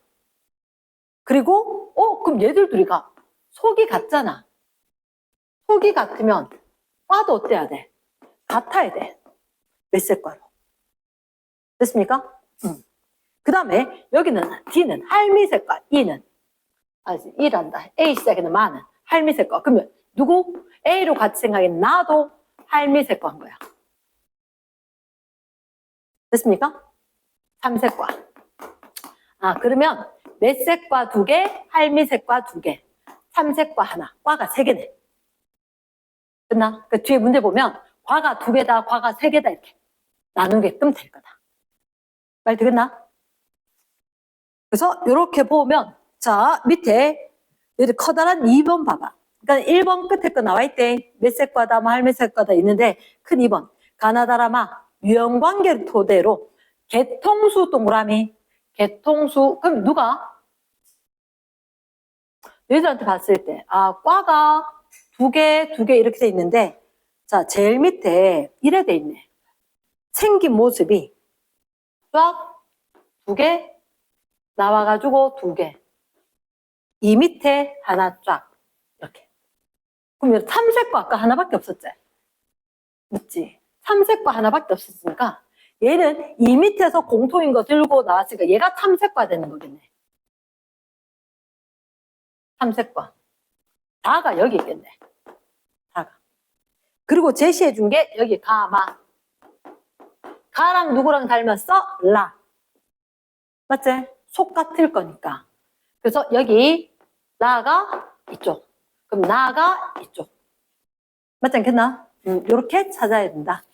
그리고 그럼 얘들 둘이가 속이 같잖아. 속이 같으면 과도 어때야 돼? 같아야 돼. 몇세과로. 됐습니까? 그 다음에 여기는 D는 할미색과 E는 E란다. A 시작에는 마는 할미색과. 그러면 누구? A로 같이 생각해. 나도 할미색과 한 거야. 됐습니까? 3색과. 그러면 몇색과 2개, 할미색과 2개, 3색과 하나, 과가 3개네. 끝나? 그 뒤에 문제 보면 과가 2개다, 과가 3개다 이렇게 나누게끔 될 거다. 말 되겠나? 그래서 이렇게 보면 자 밑에 여기 커다란 2번 봐봐. 그러니까 1번 끝에 거 나와 있대. 몇색과다, 뭐 할미색과다 있는데 큰 2번. 가나다라마 유형관계를 토대로 개통수 동그라미. 개통수. 그럼 누가? 너희들한테 봤을 때 과가 2개 이렇게 돼 있는데 자 제일 밑에 이래 돼 있네. 생긴 모습이 쫙 2개 나와가지고 2개. 이 밑에 하나 쫙 이렇게. 그럼 3색과 아까 하나밖에 없었지? 맞지? 3색과 하나밖에 없었으니까 얘는 이 밑에서 공통인 거 들고 나왔으니까 얘가 3색과 되는 거겠네. 3색과. 다가 여기 있겠네. 다가. 그리고 제시해 준 게 여기 가마. 가랑 누구랑 닮았어? 라. 맞지? 속 같을 거니까. 그래서 여기 라가 이쪽. 그럼 나가 이쪽. 맞지 않겠나? 요렇게 찾아야 된다.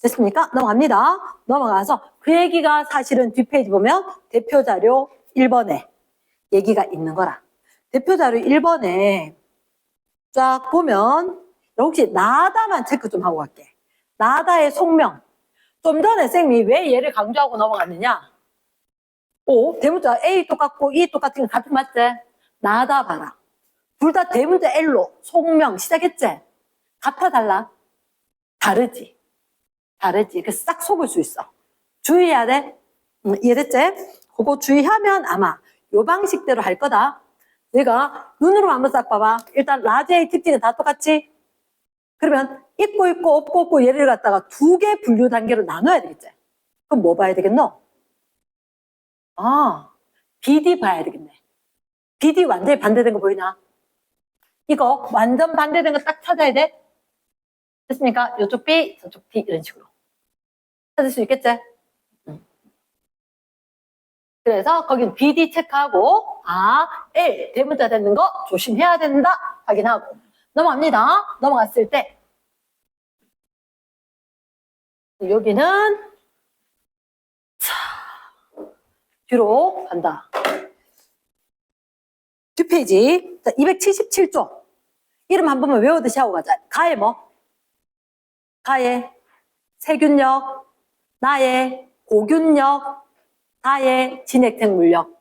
됐습니까? 넘어갑니다. 넘어가서 그 얘기가 사실은 뒷페이지 보면 대표자료 1번에 얘기가 있는 거라. 대표자료 1번에 쫙 보면 혹시 나다만 체크 좀 하고 갈게. 나다의 속명. 좀 전에 쌤이 왜 얘를 강조하고 넘어갔느냐? 대문자 A 똑같고 E 똑같은 거 같은 맞지? 나다 봐라. 둘 다 대문자 L로 속명 시작했지? 같아 달라? 다르지. 그래서 싹 속을 수 있어. 주의해야 돼. 이해됐지? 그거 주의하면 아마 요 방식대로 할 거다. 내가 눈으로 한번 싹 봐봐. 일단 라제의 특징은 다 똑같지? 그러면 있고 없고 얘를 갖다가 2개 분류 단계로 나눠야 되겠지? 그럼 뭐 봐야 되겠노? BD 봐야 되겠네. BD 완전히 반대된 거 보이나? 이거 완전 반대된 거 딱 찾아야 돼. 됐습니까? 이쪽 B, 저쪽 D 이런 식으로. 찾을 수 있겠지? 그래서 거긴 BD 체크하고 L 대문자 되는 거 조심해야 된다 확인하고 넘어갑니다. 넘어갔을 때 여기는 뒤로 간다. 뒷페이지 277쪽 이름 한 번만 외우듯이 하고 가자. 가의 뭐? 가의 세균력, 나의 고균력, 다의 진액생물력.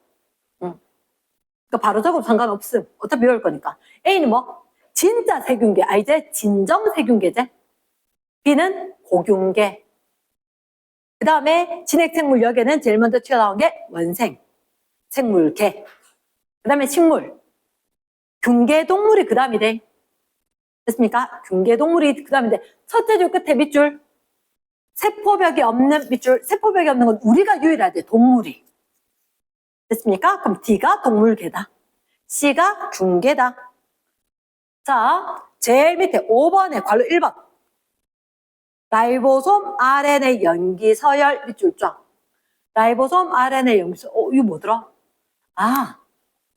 그러니까 바로 적어도 상관없음. 어차피 외울 거니까. A는 뭐? 진짜 세균계. 이제 진정 세균계제. B는 고균계. 그 다음에 진액생물력에는 제일 먼저 튀어나온 게 원생, 생물계. 그 다음에 식물. 균계동물이 그 다음이래. 됐습니까? 균계동물이 그 다음인데 첫째 줄 끝에 밑줄 세포벽이 없는 밑줄. 세포벽이 없는 건 우리가 유일하대. 동물이. 됐습니까? 그럼 D가 동물계다. C가 균계다. 자, 제일 밑에 5번에 괄호 1번. 라이보솜 RNA 연기 서열 밑줄 쫙. 라이보솜 RNA 연기 서열. 이거 뭐더라?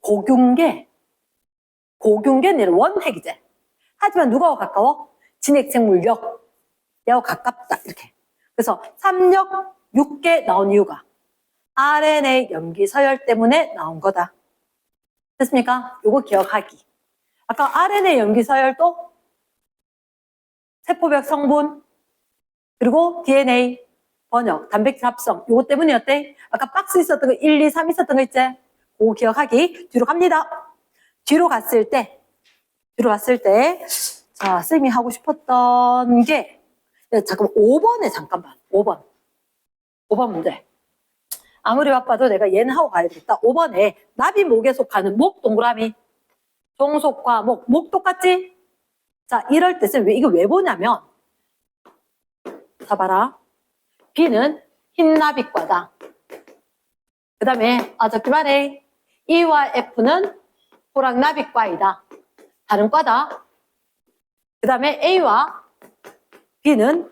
고균계. 고균계는 원핵이제. 하지만 누가와 가까워? 진핵생물력. 얘와 가깝다. 이렇게. 그래서 3력 6개 나온 이유가 RNA 염기 서열 때문에 나온 거다. 됐습니까? 요거 기억하기. 아까 RNA 염기 서열도 세포벽 성분 그리고 DNA 번역, 단백질 합성 요거 때문이었대. 아까 박스 있었던 거 1, 2, 3 있었던 거 있지? 그거 기억하기. 뒤로 갑니다. 뒤로 갔을 때 자, 쌤이 하고 싶었던 게 잠깐만 5번에 잠깐만 5번 문제. 아무리 바빠도 내가 얘는 하고 가야 되겠다. 5번에 나비 목에 속하는 목 동그라미 종속과 목 똑같지? 자, 이럴 때 쌤 이거 왜 보냐면 자 봐라. B는 흰나비과다. 그 다음에 적기만 해. E와 F는 호랑나비과이다. 다른 과다. 그 다음에 A와 E는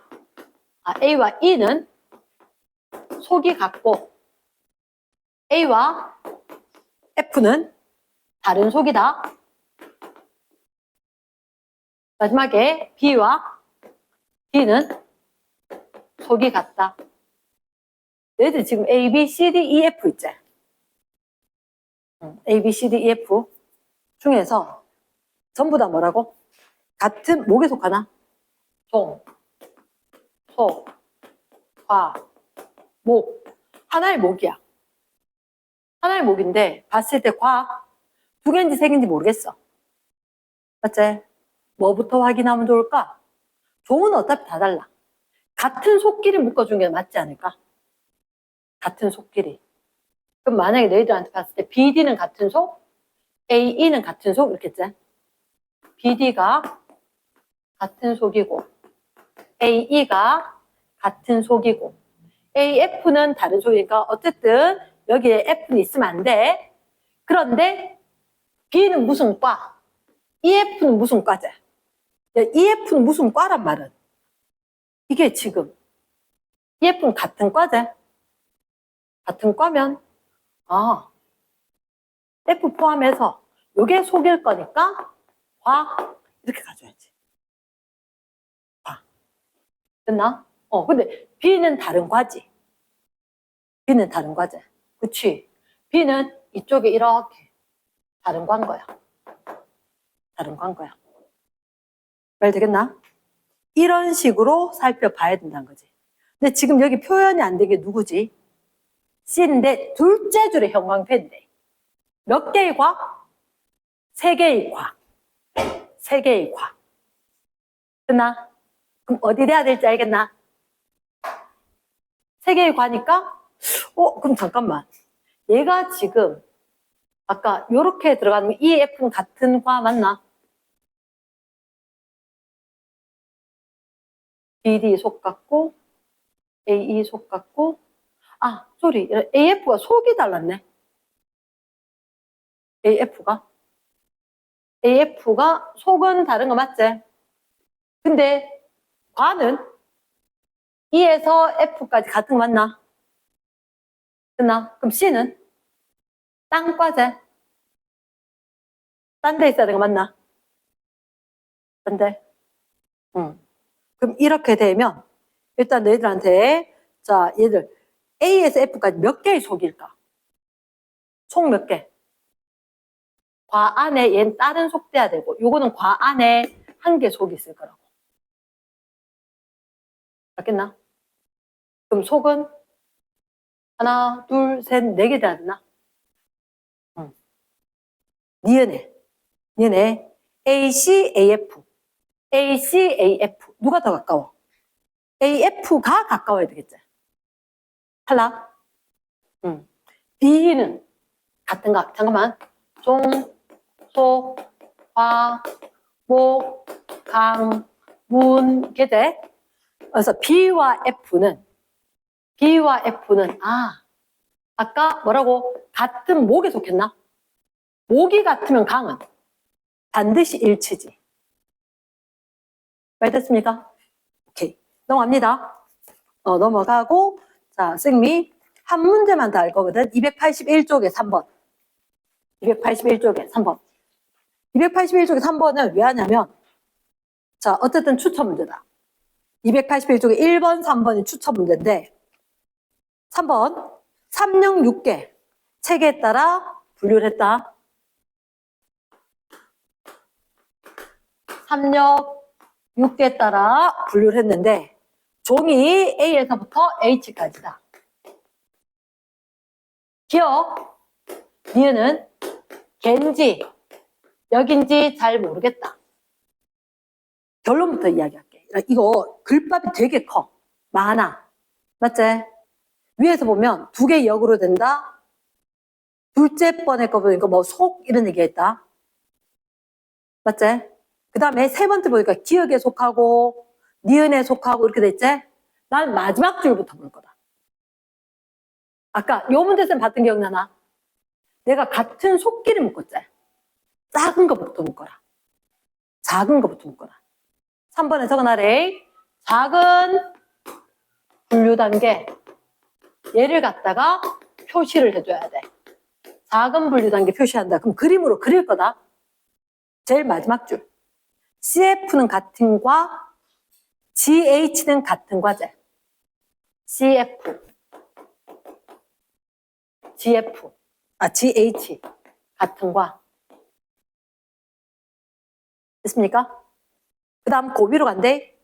속이 같고 A와 F는 다른 속이다. 마지막에 B와 D는 속이 같다. 얘들 지금 A, B, C, D, E, F 있지? A, B, C, D, E, F 중에서 전부 다 뭐라고? 같은 목에 속하나? 종, 소, 과, 목. 하나의 목이야. 하나의 목인데 봤을 때 과 두 개인지 세 개인지 모르겠어. 맞지? 뭐부터 확인하면 좋을까? 종은 어차피 다 달라. 같은 속끼리 묶어준 게 맞지 않을까? 같은 속끼리. 그럼 만약에 너희들한테 봤을 때 BD는 같은 속, AE는 같은 속 이렇게 했지? BD가 같은 속이고 AE가 같은 속이고 AF는 다른 속이니까 어쨌든 여기에 F는 있으면 안 돼. 그런데 B는 무슨 과? EF는 무슨 과지? EF는 무슨 과란 말은? 이게 지금 EF는 같은 과지? 같은 과면 F 포함해서 이게 속일 거니까 과 이렇게 가져야지. 과. 됐나? 근데 B는 다른 과지. B는 다른 과지. 그치? B는 이쪽에 이렇게 다른 과인 거야. 다른 과인 거야. 말 되겠나? 이런 식으로 살펴봐야 된다는 거지. 근데 지금 여기 표현이 안 된 게 누구지? C인데 둘째 줄의 형광펜인데 몇 개의 과? 세 개의 과. 세 개의 과. 됐나? 그럼 어디 돼야 될지 알겠나? 세 개의 과니까 그럼 잠깐만. 얘가 지금 아까 요렇게 들어가는 EF는 같은 과 맞나? BD 속 같고 AE 속 같고 AF가 속이 달랐네. AF가 속은 다른 거 맞지? 근데 과는 E에서 F까지 같은 거 맞나? 됐나? 그럼 C는 땅과제? 딴 데 있어야 되는 거 맞나? 딴 데? 응. 그럼 이렇게 되면 일단 너희들한테 자 얘들 A에서 F까지 몇 개의 속일까? 총 몇 개? 과 안에 얘는 다른 속 돼야 되고 요거는 과 안에 한 개 속이 있을 거라고. 맞겠나? 그럼 속은 하나, 둘, 셋, 네 개 돼야 되나? 응. 니은에 ACAF 누가 더 가까워? AF가 가까워야 되겠지. 탈락? 응. B는 같은가? 잠깐만. 종, 소, 화, 목, 강, 문, 계제. 그래서 B와 F는 아까 뭐라고? 같은 목에 속했나? 목이 같으면 강은 반드시 일치지. 말 됐습니까? 오케이. 넘어갑니다. 넘어가고, 자, 승미. 한 문제만 더 알 거거든. 281쪽에 3번. 281쪽에 3번. 281쪽에 3번은 왜 하냐면, 자, 어쨌든 추천 문제다. 281쪽에 1번, 3번이 추천 문제인데, 3번. 366개. 체계에 따라 분류를 했다. 366개에 따라 분류를 했는데, 종이 A에서부터 H까지다. 기억, 니은은 걘지, 여긴지 잘 모르겠다. 결론부터 이야기할게. 이거 글밥이 되게 커. 많아. 맞지? 위에서 보면 두 개 역으로 된다. 둘째 번에 거 보니까 뭐 속 이런 얘기가 있다. 맞지? 그 다음에 세 번째 보니까 기억에 속하고 니은에 속하고 이렇게 됐지? 난 마지막 줄부터 볼 거다. 아까 요 문제쌤 봤던 기억나나? 내가 같은 속기를 묶었지? 작은 거부터 묶어라. 작은 거부터 묶어라. 3번에 적어놔래. 작은 분류 단계. 얘를 갖다가 표시를 해줘야 돼. 작은 분류 단계 표시한다. 그럼 그림으로 그릴 거다. 제일 마지막 줄. CF는 같은 과, GH는 같은 과제. GH. 같은 과. 됐습니까? 그 다음 고비로 간대.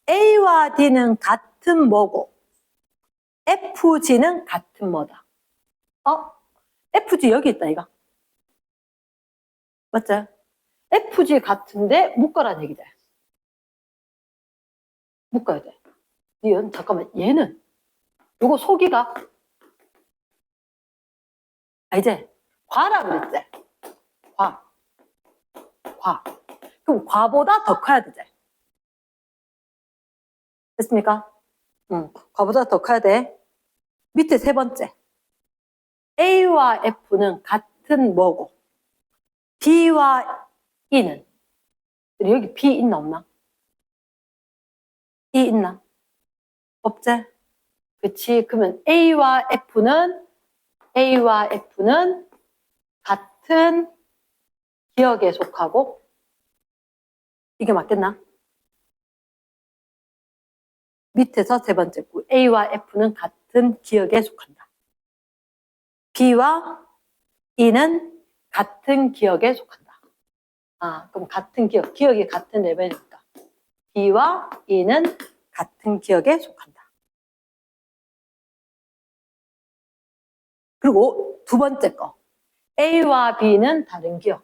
A와 D는 같은 뭐고, FG는 같은 뭐다. FG 여기 있다, 이거. 맞죠? FG 같은데 묶어라는 얘기다. 묶어야 돼. 니은, 잠깐만, 얘는, 요거 속이가, 이제, 과라 그랬지? 과. 그럼 과보다 더 커야 되지? 됐습니까? 응, 과보다 더 커야 돼. 밑에 세 번째. A와 F는 같은 뭐고, B와 E는, 여기 B 있나 없나? E 있나? 없지? 그치. 그러면 A와 F는 같은 기억에 속하고, 이게 맞겠나? 밑에서 세 번째 구. A와 F는 같은 기억에 속한다. B와 E는 같은 기억에 속한다. 그럼 같은 기억이 같은 레벨이니까. B와 E는 같은 기억에 속한다. 그리고 두 번째 거. A와 B는 다른 기억.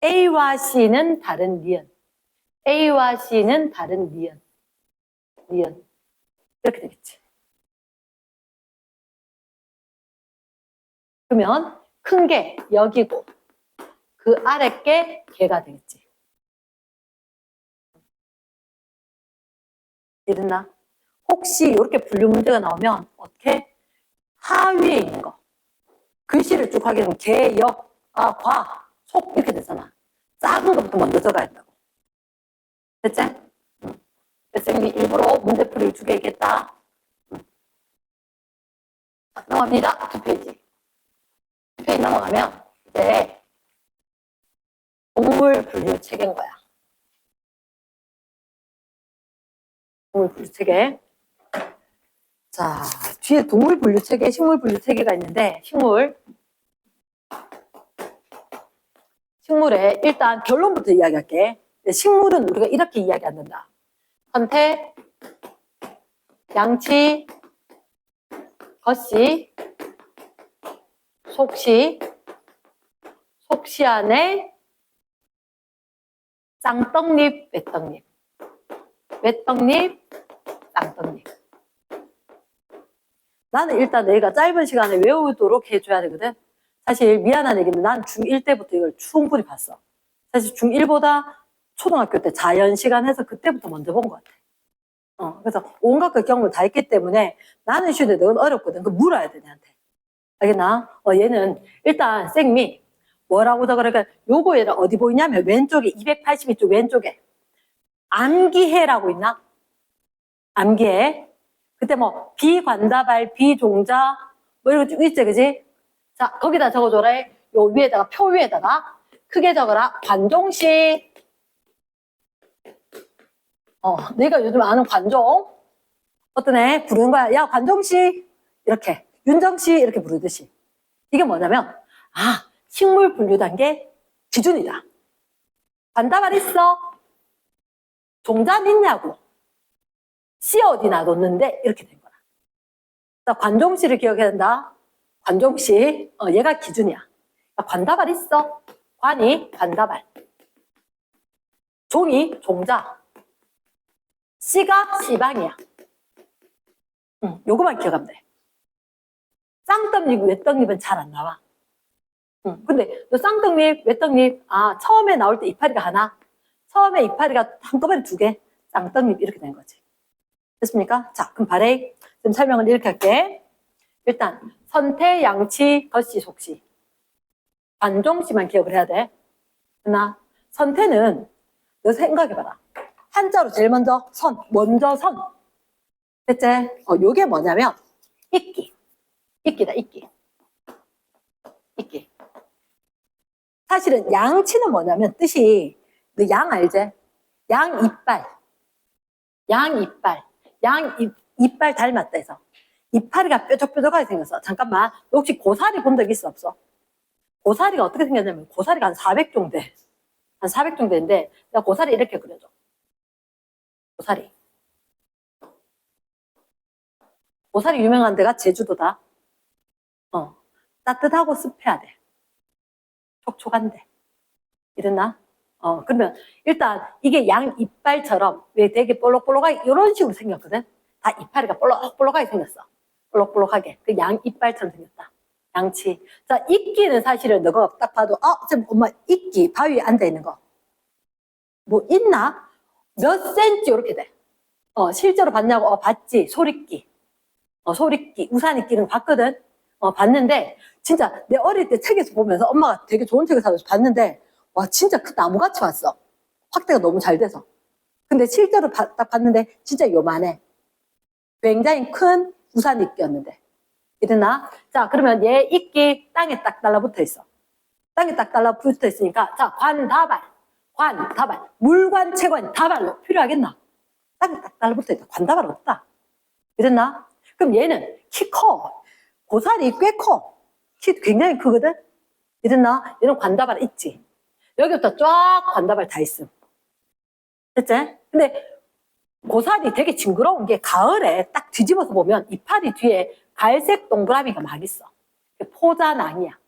A와 C는 다른 니은. A와 C는 다른 니은. 이렇게 되겠지. 그러면 큰 게 여기고 그 아래 게 개가 되겠지. 이랬나? 혹시 이렇게 분류 문제가 나오면 어떻게? 하위에 있는 거. 글씨를 쭉 하게 되면 개, 역, 아, 과, 속 이렇게 되잖아. 작은 것부터 먼저 적어야 된다고. 됐지? 선생님이 일부러 문제풀이를 2개 있겠다. 넘어갑니다. 2페이지. 2페이지 넘어가면 이제 동물 분류 체계인 거야. 동물 분류 체계. 자, 뒤에 동물 분류 체계, 식물 분류 체계가 있는데, 식물에 일단 결론부터 이야기할게. 식물은 우리가 이렇게 이야기 안 된다. 선택, 양치, 겉씨, 속씨, 속씨 안에 쌍떡잎, 외떡잎, 외떡잎, 쌍떡잎. 나는 일단 내가 짧은 시간에 외우도록 해줘야 되거든. 사실 미안한 얘기는 난 중1 때부터 이걸 충분히 봤어. 사실 중1보다 초등학교 때 자연 시간 해서 그때부터 먼저 본 것 같아. 그래서 온갖 그 경험을 다 했기 때문에 나는 쉬운데 넌 어렵거든. 그 물어야 돼, 내한테. 알겠나? 얘는 일단 쌤이 뭐라고 적으니까 요거 얘는 어디 보이냐면 왼쪽에 282쪽 왼쪽에 암기해라고 있나? 암기해. 그때 뭐 비관다발, 비종자 뭐 이런 거 쭉 있지, 그지? 자, 거기다 적어줘라. 요 위에다가 표 위에다가 크게 적어라. 관종씨. 내가 요즘 아는 관종. 어떤 애 부르는 거야. 야, 관종씨. 이렇게. 윤정씨. 이렇게 부르듯이. 이게 뭐냐면, 식물 분류 단계 기준이다. 관다발 있어? 종자는 있냐고. 씨 어디 놔뒀는데? 이렇게 된 거야. 자, 관종씨를 기억해야 된다. 관종씨. 얘가 기준이야. 관다발 있어? 관이 관다발. 종이 종자. 씨가 씨방이야. 요거만 기억하면 돼. 쌍떡잎, 외떡잎은 잘 안 나와. 근데 너 쌍떡잎, 외떡잎, 처음에 나올 때 이파리가 하나, 처음에 이파리가 한꺼번에 2개, 쌍떡잎 이렇게 된 거지. 됐습니까? 자, 그럼 발에 좀 설명을 이렇게 할게. 일단 선태, 양치, 겉씨, 속씨. 관종씨만 기억을 해야 돼. 그러나 선태는 너 생각해봐라. 한자로 제일 먼저 선, 먼저 선. 됐지? 요게 뭐냐면 이끼. 이끼다, 이끼. 이끼. 사실은 양치는 뭐냐면 뜻이 너 양 알지? 양 이빨. 양 이빨. 이빨 닮았다 해서. 이파리가 뾰족뾰족하게 생겼어. 잠깐만. 너 혹시 고사리 본 적 있어, 없어? 고사리가 어떻게 생겼냐면 고사리가 한 400 정도 돼. 한 400 정도 되는데 내가 고사리 이렇게 그려줘. 고사리. 고사리 유명한 데가 제주도다. 따뜻하고 습해야 돼. 촉촉한데. 이랬나? 그러면 일단 이게 양 이빨처럼 왜 되게 볼록볼록하게 이런 식으로 생겼거든? 다 이파리가 볼록볼록하게 생겼어. 볼록볼록하게. 그 양 이빨처럼 생겼다. 양치. 자, 이끼는 사실은 너가 딱 봐도 지금 엄마 이끼 바위에 앉아있는 거. 뭐 있나? 몇 센치 이렇게 돼. 실제로 봤냐고? 봤지. 소리끼. 소리끼, 우산이끼는 봤거든? 봤는데, 진짜 내 어릴 때 책에서 보면서 엄마가 되게 좋은 책을 사줘서 봤는데, 와, 진짜 그 나무같이 왔어. 확대가 너무 잘 돼서. 근데 실제로 딱 봤는데, 진짜 요만해. 굉장히 큰 우산이끼였는데. 이랬나? 자, 그러면 얘 이끼 땅에 딱 달라붙어 있어. 땅에 딱 달라붙어 있으니까, 자, 관다발. 물관, 채관, 다발로 필요하겠나? 땅에 딱 달라붙어 있다. 관다발 없다. 이랬나? 그럼 얘는 키 커. 고사리 꽤 커. 키 굉장히 크거든? 이랬나? 얘는 관다발 있지. 여기부터 쫙 관다발 다 있음. 됐지? 근데 고사리 되게 징그러운 게 가을에 딱 뒤집어서 보면 이파리 뒤에 갈색 동그라미가 막 있어. 포자낭이야.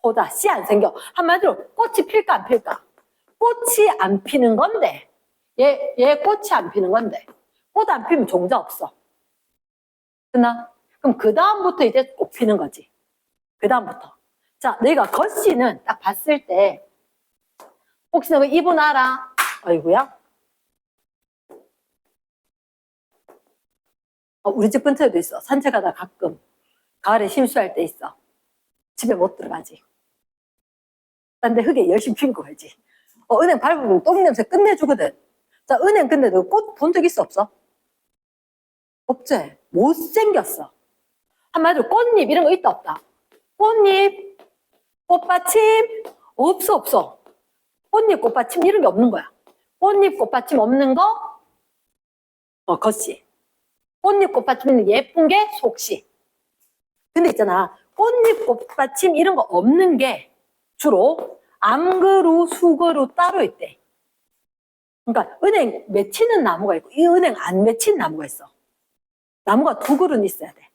포자, 씨 안 생겨. 한마디로 꽃이 필까 안 필까? 꽃이 안 피는 건데 얘 꽃이 안 피는 건데 꽃 안 피면 종자 없어. 됐나? 그럼 그 다음부터 이제 꽃 피는 거지. 그 다음부터. 자, 내가 겉씨는 딱 봤을 때 혹시 너 이분 알아? 아이고야. 우리 집 근처에도 있어. 산책하다 가끔 가을에 심수할 때 있어. 집에 못 들어가지. 딴 데 흙에 열심히 핀거 알지? 은행 밟으면 똥냄새 끝내주거든. 자, 은행 근데 너 꽃 본 적 있어, 없어? 없지? 못생겼어. 한마디로 꽃잎 이런 거 있다, 없다? 꽃잎, 꽃받침, 없어. 꽃잎, 꽃받침 이런 게 없는 거야. 꽃잎, 꽃받침 없는 거, 겉씨. 꽃잎, 꽃받침 예쁜 게 속씨. 근데 있잖아, 꽃잎, 꽃받침 이런 거 없는 게 주로 암그루, 수그루 따로 있대. 그러니까 은행 맺히는 나무가 있고 이 은행 안 맺힌 나무가 있어. 나무가 두 그루는 있어야 돼.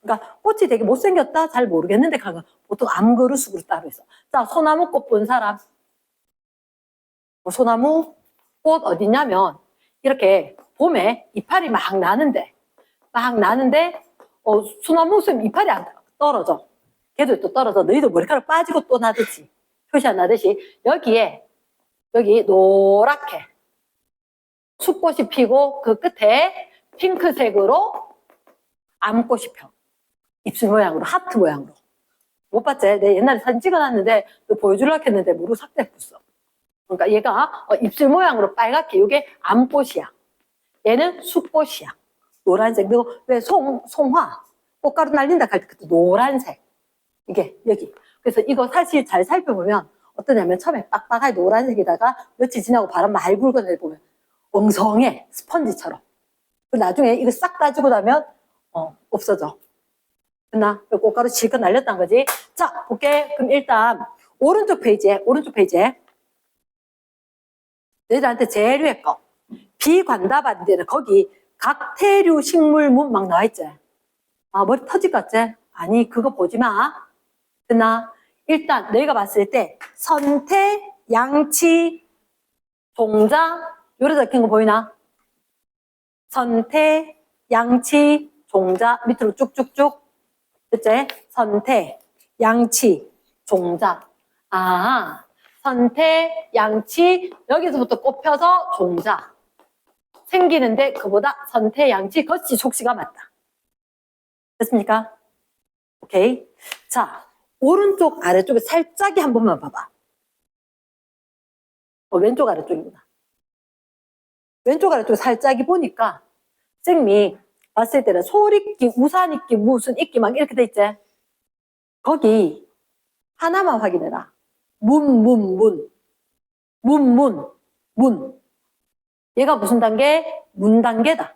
그러니까 꽃이 되게 못생겼다? 잘 모르겠는데 보통 암그루, 수그루 따로 있어. 자, 소나무 꽃 본 사람. 소나무 꽃 어디냐면 이렇게 봄에 이파리 막 나는데 소나무 쌤 이파리 안 떨어져. 걔도 또 떨어져. 너희도 머리카락 빠지고 또 나듯이 표시 안 나듯이 여기 노랗게 숫꽃이 피고 그 끝에 핑크색으로 암꽃이 펴. 입술 모양으로 하트 모양으로. 못 봤지? 내가 옛날에 사진 찍어놨는데 너 보여주려고 했는데 모르고 삭제했어. 그러니까 얘가 입술 모양으로 빨갛게 이게 암꽃이야. 얘는 숫꽃이야. 노란색. 그리고 왜 송화 꽃가루 날린다 할 때 그때 노란색. 이게 여기. 그래서 이거 사실 잘 살펴보면 어떠냐면 처음에 빡빡하게 노란색에다가 며칠 지나고 바람 많이 불거나 보면 엉성해. 스펀지처럼. 그리고 나중에 이거 싹 따지고 나면 없어져. 됐나? 꽃가루 실컷 날렸다는 거지. 자, 볼게. 그럼 일단 오른쪽 페이지에 너희들한테 제일 위에 거 비관다반대는 거기 각태류 식물문 막 나와있지. 머리 터질 것 같지? 아니, 그거 보지 마. 됐나? 일단 너희가 봤을 때 선태, 양치, 종자 요래 적힌 거 보이나? 선태, 양치, 종자 밑으로 쭉쭉쭉. 됐지? 선태, 양치, 종자. 선태, 양치 여기서부터 꼽혀서 종자 생기는데 그보다 선태, 양치, 겉시, 속시가 맞다. 됐습니까? 오케이. 자, 오른쪽 아래쪽에 살짝이 한 번만 봐봐. 왼쪽 아래쪽이구나. 왼쪽 아래쪽에 살짝이 보니까 쌤이 봤을 때는 솔익기, 우산익기, 무슨 익기 막 이렇게 돼 있지? 거기 하나만 확인해라. 문. 얘가 무슨 단계? 문 단계다.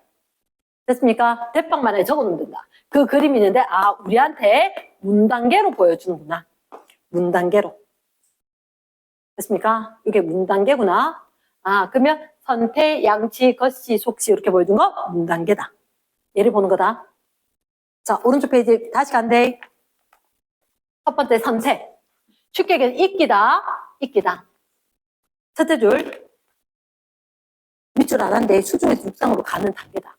됐습니까? 대빵만에 적어놓으면 된다. 그 그림이 있는데 우리한테 문 단계로 보여주는구나. 문 단계로. 됐습니까? 이게 문 단계구나. 그러면 선태, 양치, 겉시, 속시 이렇게 보여준 거 문 단계다. 얘를 보는 거다. 자, 오른쪽 페이지 다시 간대. 첫 번째 선태. 쉽게 얘기해서 익기다. 첫째 줄 밑줄 안 한데 수중에서 육상으로 가는 단계다.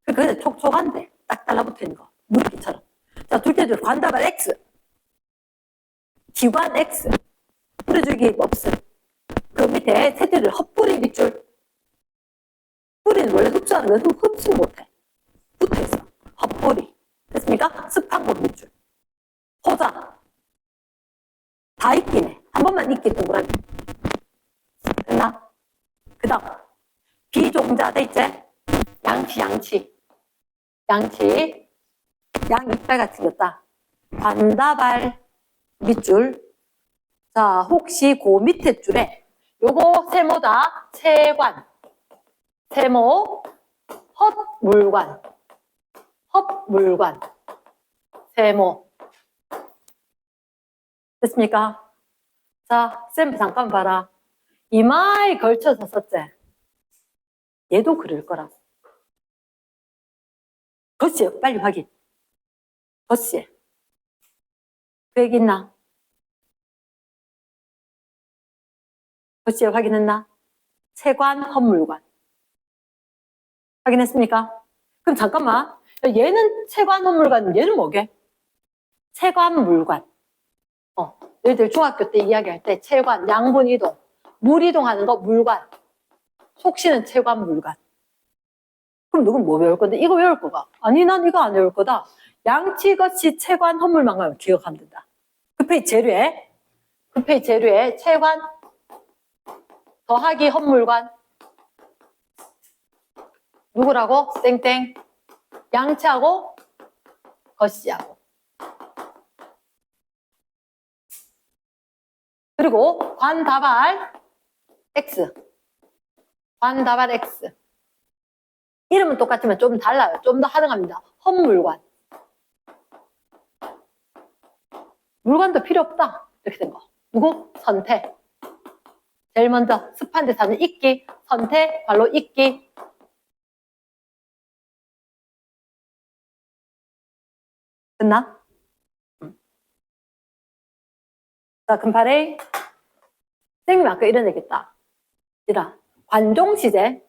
그래서 촉촉한데 딱 달라붙어 있는 거. 물기처럼. 자, 둘째 줄 관다발 X. 기관 X. 뿌려주기 없음. 그 밑에 셋째 줄 헛뿌리 밑줄. 뿌리는 원래 흡수하는 건 흡수 못해. 붙어있어. 헛뿌리. 됐습니까? 습한 곳 밑줄. 호자. 다 익기네. 한 번만 익기 동그라미. 됐나? 그 다음 비종자 돼 있지? 양치. 양 이빨같이 생겼다. 관다발 밑줄. 자, 혹시 그 밑에 줄에 요거 세모다. 세모 헛물관 세모. 됐습니까? 자, 쌤 잠깐 봐라. 이마에 걸쳐서 썼지? 얘도 그릴 거라. 겉이 빨리 확인. 겉이. 그 얘기 있나? 겉이 확인했나? 채관, 헛물관. 확인했습니까? 그럼 잠깐만. 얘는 채관, 헛물관, 얘는 뭐게? 채관, 물관. 너희들 중학교 때 이야기할 때 채관, 양분 이동, 물 이동하는 거 물관. 속시는 채관, 물관. 그럼 누군 뭐 배울 건데? 이거 외울 거가? 아니, 난 이거 안 외울 거다. 양치, 거치, 채관, 헌물만 가면 기억하면 된다. 그 페이지 재료에 채관 더하기 헌물관 누구라고? 땡땡 양치하고 거치하고 그리고 관다발 X 관다발 X 이름은 똑같지만 좀 달라요. 좀 더 하등합니다. 헌물관 물관도 필요 없다. 이렇게 된 거. 누구? 선태. 제일 먼저 습한 데 사는 이끼. 선태, 발로 이끼. 됐나? 자, 금파레. 선생님이 아까 이런 얘기했다. 이라. 관종시제.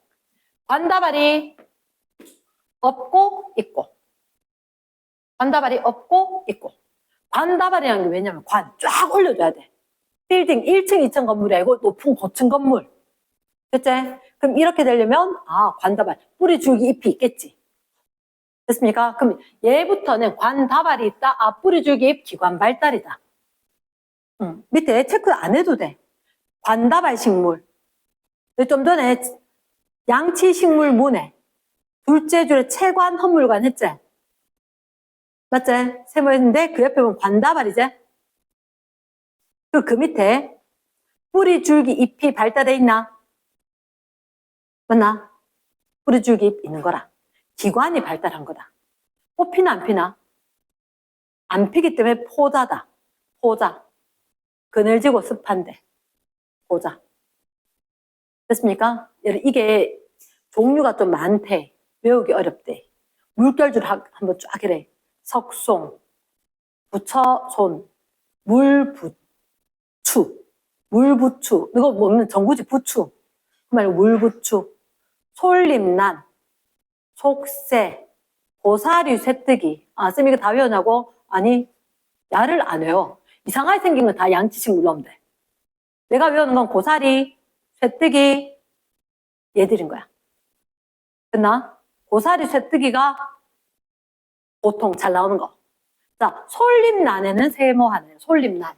관다발이 없고 있고. 관다발이 없고 있고. 관다발이라는 게 왜냐면 관 쫙 올려줘야 돼. 빌딩 1층, 2층 건물이 아니고 높은 고층 건물. 그치? 그럼 이렇게 되려면 관다발 뿌리 줄기 잎이 있겠지. 됐습니까? 그럼 얘부터는 관다발이 있다. 뿌리 줄기 잎 기관 발달이다. 밑에 체크 안 해도 돼. 관다발 식물. 좀 전에 양치 식물 문에 둘째 줄에 채관 헌물관 했지? 맞지? 세모했는데 그 옆에 보면 관다발이지? 그리고 그 밑에 뿌리 줄기 잎이 발달해 있나? 맞나? 뿌리 줄기 잎 있는 거라. 기관이 발달한 거다. 피나 안 피나? 안 피기 때문에 포자다. 포자. 그늘지고 습한데. 포자. 됐습니까? 이게 종류가 좀 많대. 외우기 어렵대. 물결줄 한번 쫙 해래. 석송, 부처손, 물부추, 물부추. 이거 먹는 전구지 부추. 그 말고 물부추, 솔림난, 속새, 고사리, 쇠뜨기. 쌤 이거 다 외우냐고? 아니, 야를 안 외워. 이상하게 생긴 건 다 양치식 물러오면 돼. 내가 외우는 건 고사리, 쇠뜨기, 얘들인 거야. 됐나? 고사리, 쇠뜨기가 보통 잘 나오는 거. 자, 솔림난에는 세모하네요. 솔림난.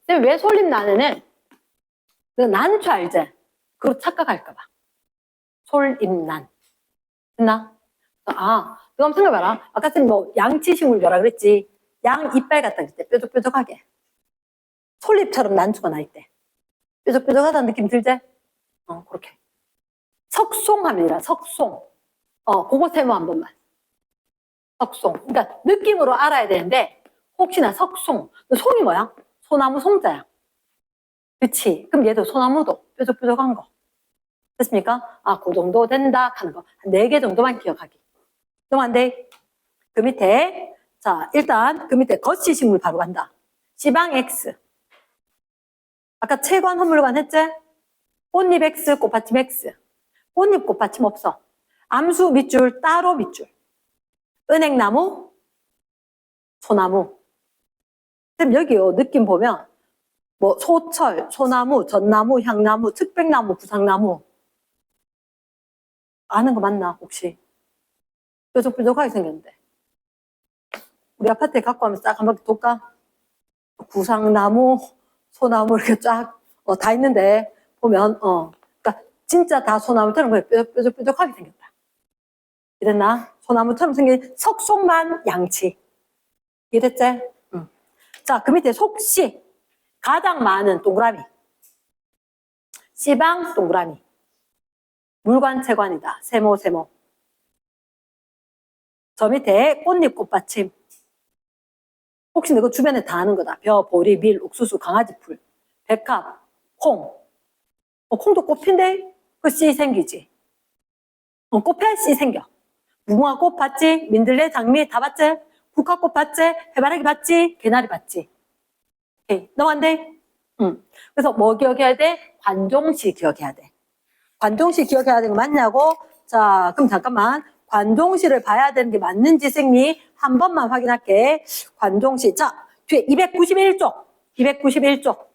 근데 왜 솔림난에는 그 난초 알지? 그거 착각할까봐. 솔임난. 됐나? 너 한번 생각해봐라. 아까 쌤 양치식물 뭐라 그랬지? 양 이빨 같다 그랬지? 뾰족뾰족하게. 솔잎처럼 난초가 나 있대. 뾰족뾰족하다는 느낌 들지? 그렇게. 석송함이라, 석송. 그거 세모 한 번만. 석송. 그러니까 느낌으로 알아야 되는데 혹시나 석송. 송이 뭐야? 소나무 송자야. 그치? 그럼 얘도 소나무도 뾰족뾰족한 거. 됐습니까? 그 정도 된다 하는 거. 한 4개 정도만 기억하기. 너무 안 돼? 그 밑에 자 일단 그 밑에 거치식물 바로 간다. 지방 X. 아까 채관 헌물관 했지? 꽃잎 X, 꽃받침 X. 꽃잎 꽃받침 없어. 암수 밑줄 따로 밑줄. 은행나무, 소나무. 그럼 여기요, 느낌 보면, 소철, 소나무, 전나무, 향나무, 특백나무, 구상나무. 아는 거 맞나, 혹시? 뾰족뾰족하게 생겼는데. 우리 아파트에 갖고 가면 싹 한 바퀴 돌까? 구상나무, 소나무, 이렇게 쫙, 다 있는데, 보면, 그러니까 진짜 다 소나무처럼 뾰족뾰족하게 생겼다. 이랬나? 소나무처럼 생긴 석송만 양치. 이해됐지? 응. 자, 그 밑에 속시. 가장 많은 동그라미. 시방 동그라미. 물관채관이다. 세모, 세모. 저 밑에 꽃잎 꽃받침. 혹시 이거 주변에 다 아는 거다. 벼, 보리, 밀, 옥수수, 강아지풀, 백합, 콩. 콩도 꽃핀데 그 씨 생기지. 꽃피할 씨 생겨. 무궁화 꽃 봤지? 민들레, 장미 다 봤지? 국화꽃 봤지? 해바라기 봤지? 개나리 봤지? 오케이. 넘어간대? 응. 그래서 뭐 기억해야 돼? 관종시 기억해야 돼. 관종시 기억해야 되는 거 맞냐고? 자, 그럼 잠깐만. 관종시를 봐야 되는 게 맞는지 생리 한 번만 확인할게. 관종시. 자, 뒤에 291쪽. 291쪽.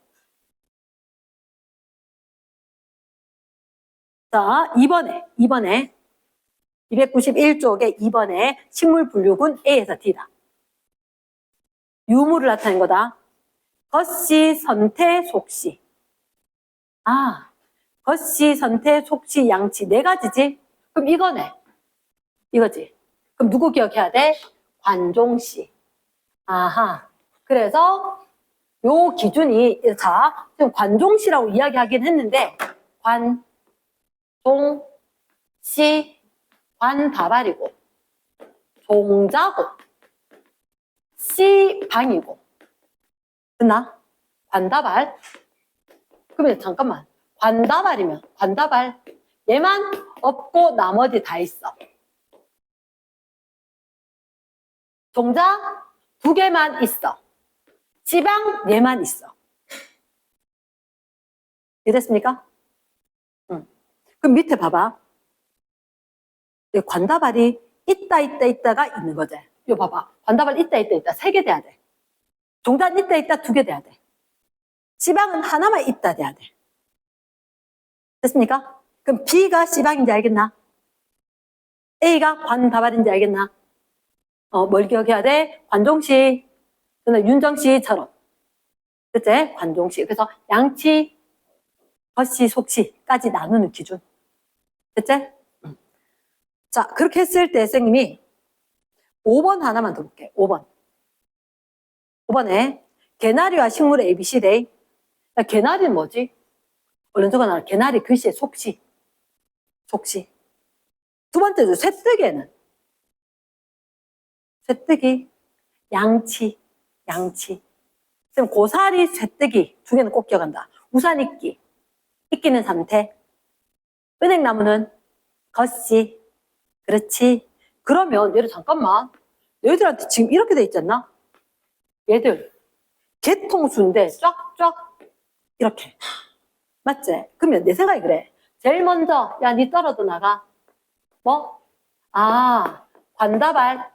자, 2번에 291쪽에 2번에 식물 분류군 A에서 D다. 유무를 나타낸 거다. 겉시, 선태, 속시. 아, 겉시, 선태, 속시, 양치. 네 가지지? 그럼 이거네. 이거지. 그럼 누구 기억해야 돼? 관종씨. 아하. 그래서 요 기준이, 자, 지금 관종씨라고 이야기하긴 했는데, 관종씨, 관다발이고, 종자고, 씨방이고. 됐나? 관다발. 그러면 잠깐만. 관다발이면, 관다발. 얘만 없고 나머지 다 있어. 종자 2개만 있어. 지방 얘만 있어. 이해됐습니까? 응. 그럼 밑에 봐봐. 관다발이 있다가 있는 거지. 이거 봐봐. 관다발 있다. 3개 돼야 돼. 종자는 있다. 2개 돼야 돼. 지방은 하나만 있다 돼야 돼. 됐습니까? 그럼 B가 C방인지 알겠나? A가 관다발인지 알겠나? 뭘 기억해야 돼? 관종씨, 윤정씨처럼. 그치? 관종씨. 그래서 양치, 겉씨, 속씨까지 나누는 기준. 됐지? 자, 그렇게 했을 때 선생님이 5번 하나만 더 볼게. 5번. 5번에 개나리와 식물의 ABCD. 개나리는 뭐지? 얼른 적어놔라. 개나리 글씨의 속시. 속시. 두 번째도 쇠뜨기에는 쇠뜨기, 양치. 그럼 고사리, 쇠뜨기 2개는 꼭 기억한다. 우산 있기, 있기는 상태. 은행나무는 겉씨. 그렇지. 그러면 얘들 잠깐만. 얘들한테 지금 이렇게 돼 있지 않나? 얘들 개통수인데 쫙쫙 이렇게. 맞지? 그러면 내 생각이 그래. 제일 먼저 야, 니 떨어져 나가. 뭐? 아, 관다발,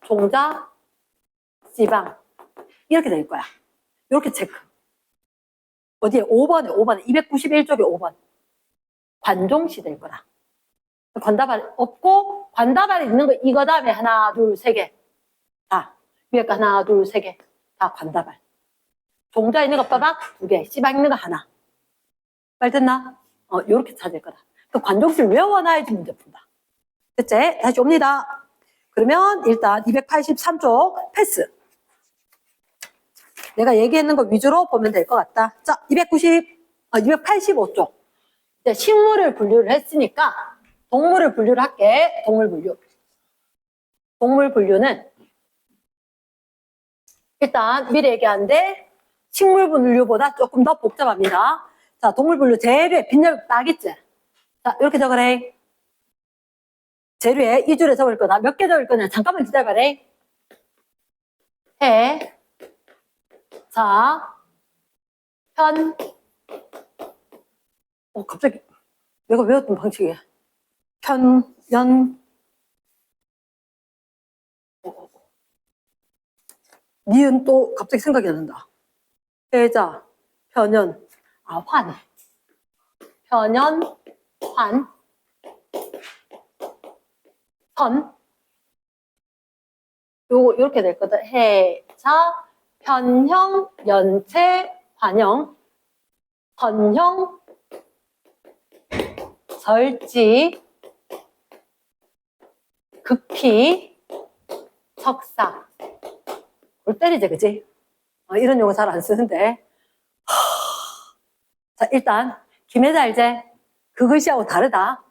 종자, 지방 이렇게 될 거야. 이렇게 체크. 어디에? 5번에 291쪽에 5번. 관종시 될 거라. 관다발 없고 관다발이 있는 거 이거 다음에 하나, 둘, 3개. 다. 위에 거 하나, 둘, 3개. 다 관다발. 종자 있는 거 빠박 2개. 씨방 있는 거 하나. 말 됐나? 요렇게 찾을 거다. 그 관종시를 외워놔야지 문제 푼다. 됐지? 다시 옵니다. 그러면 일단 283쪽 패스. 내가 얘기했는 거 위주로 보면 될 것 같다. 자, 285쪽. 이제 식물을 분류를 했으니까 동물을 분류를 할게. 동물 분류. 동물 분류는 일단 미리 얘기하는데 식물 분류보다 조금 더 복잡합니다. 자, 동물 분류 재료에 빈혈 딱 있지? 자, 이렇게 적으래. 재료에 2줄에 적을 거다. 몇 개 적을 거냐? 잠깐만 기다려봐래. 해. 자, 현. 갑자기 내가 외웠던 방식이야. 현, 연. 니은 또 갑자기 생각이 안 난다. 해자, 편연, 환. 편연, 환. 선. 요거, 이렇게 될 거다. 해자, 편형, 연체, 환형. 선형, 절지, 극히, 석사. 골 때리지, 그지? 이런 용어 잘 안 쓰는데. 자, 일단, 김혜자 알제? 그 글씨하고 다르다.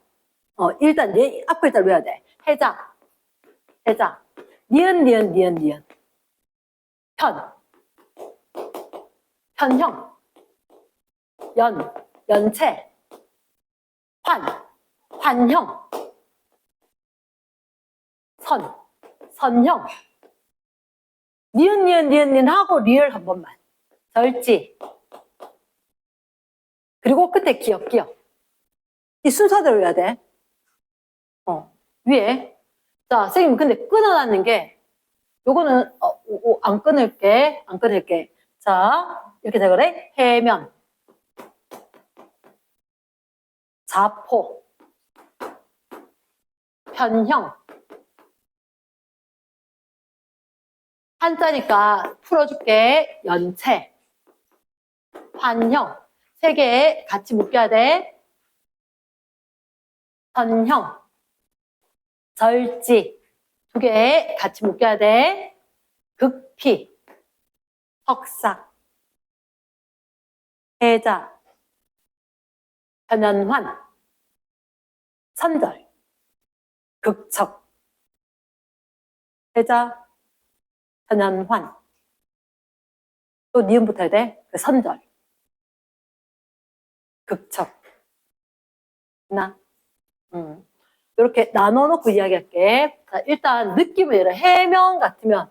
일단 내 앞 글자를 외워야 돼. 해자. 니은. 편형. 연체. 환형. 선형. 니은 하고 리을 한 번만. 절지. 그리고 끝에 기억. 이 순서대로 해야 돼. 위에. 자, 선생님, 근데 끊어놨는 게, 요거는, 안 끊을게. 자, 이렇게 되거래. 해면. 자포. 편형. 한자니까 풀어줄게. 연체. 환형. 세 개 같이 묶여야 돼. 선형. 절지. 두 개 같이 묶여야 돼. 극피. 석삭. 해자. 편연환. 선절. 극척. 해자. 편연환. 또 니은부터 해야 돼. 그 선절. 극척. 나. 이렇게 나눠놓고 이야기할게. 자, 일단 느낌을 얘를 해명 같으면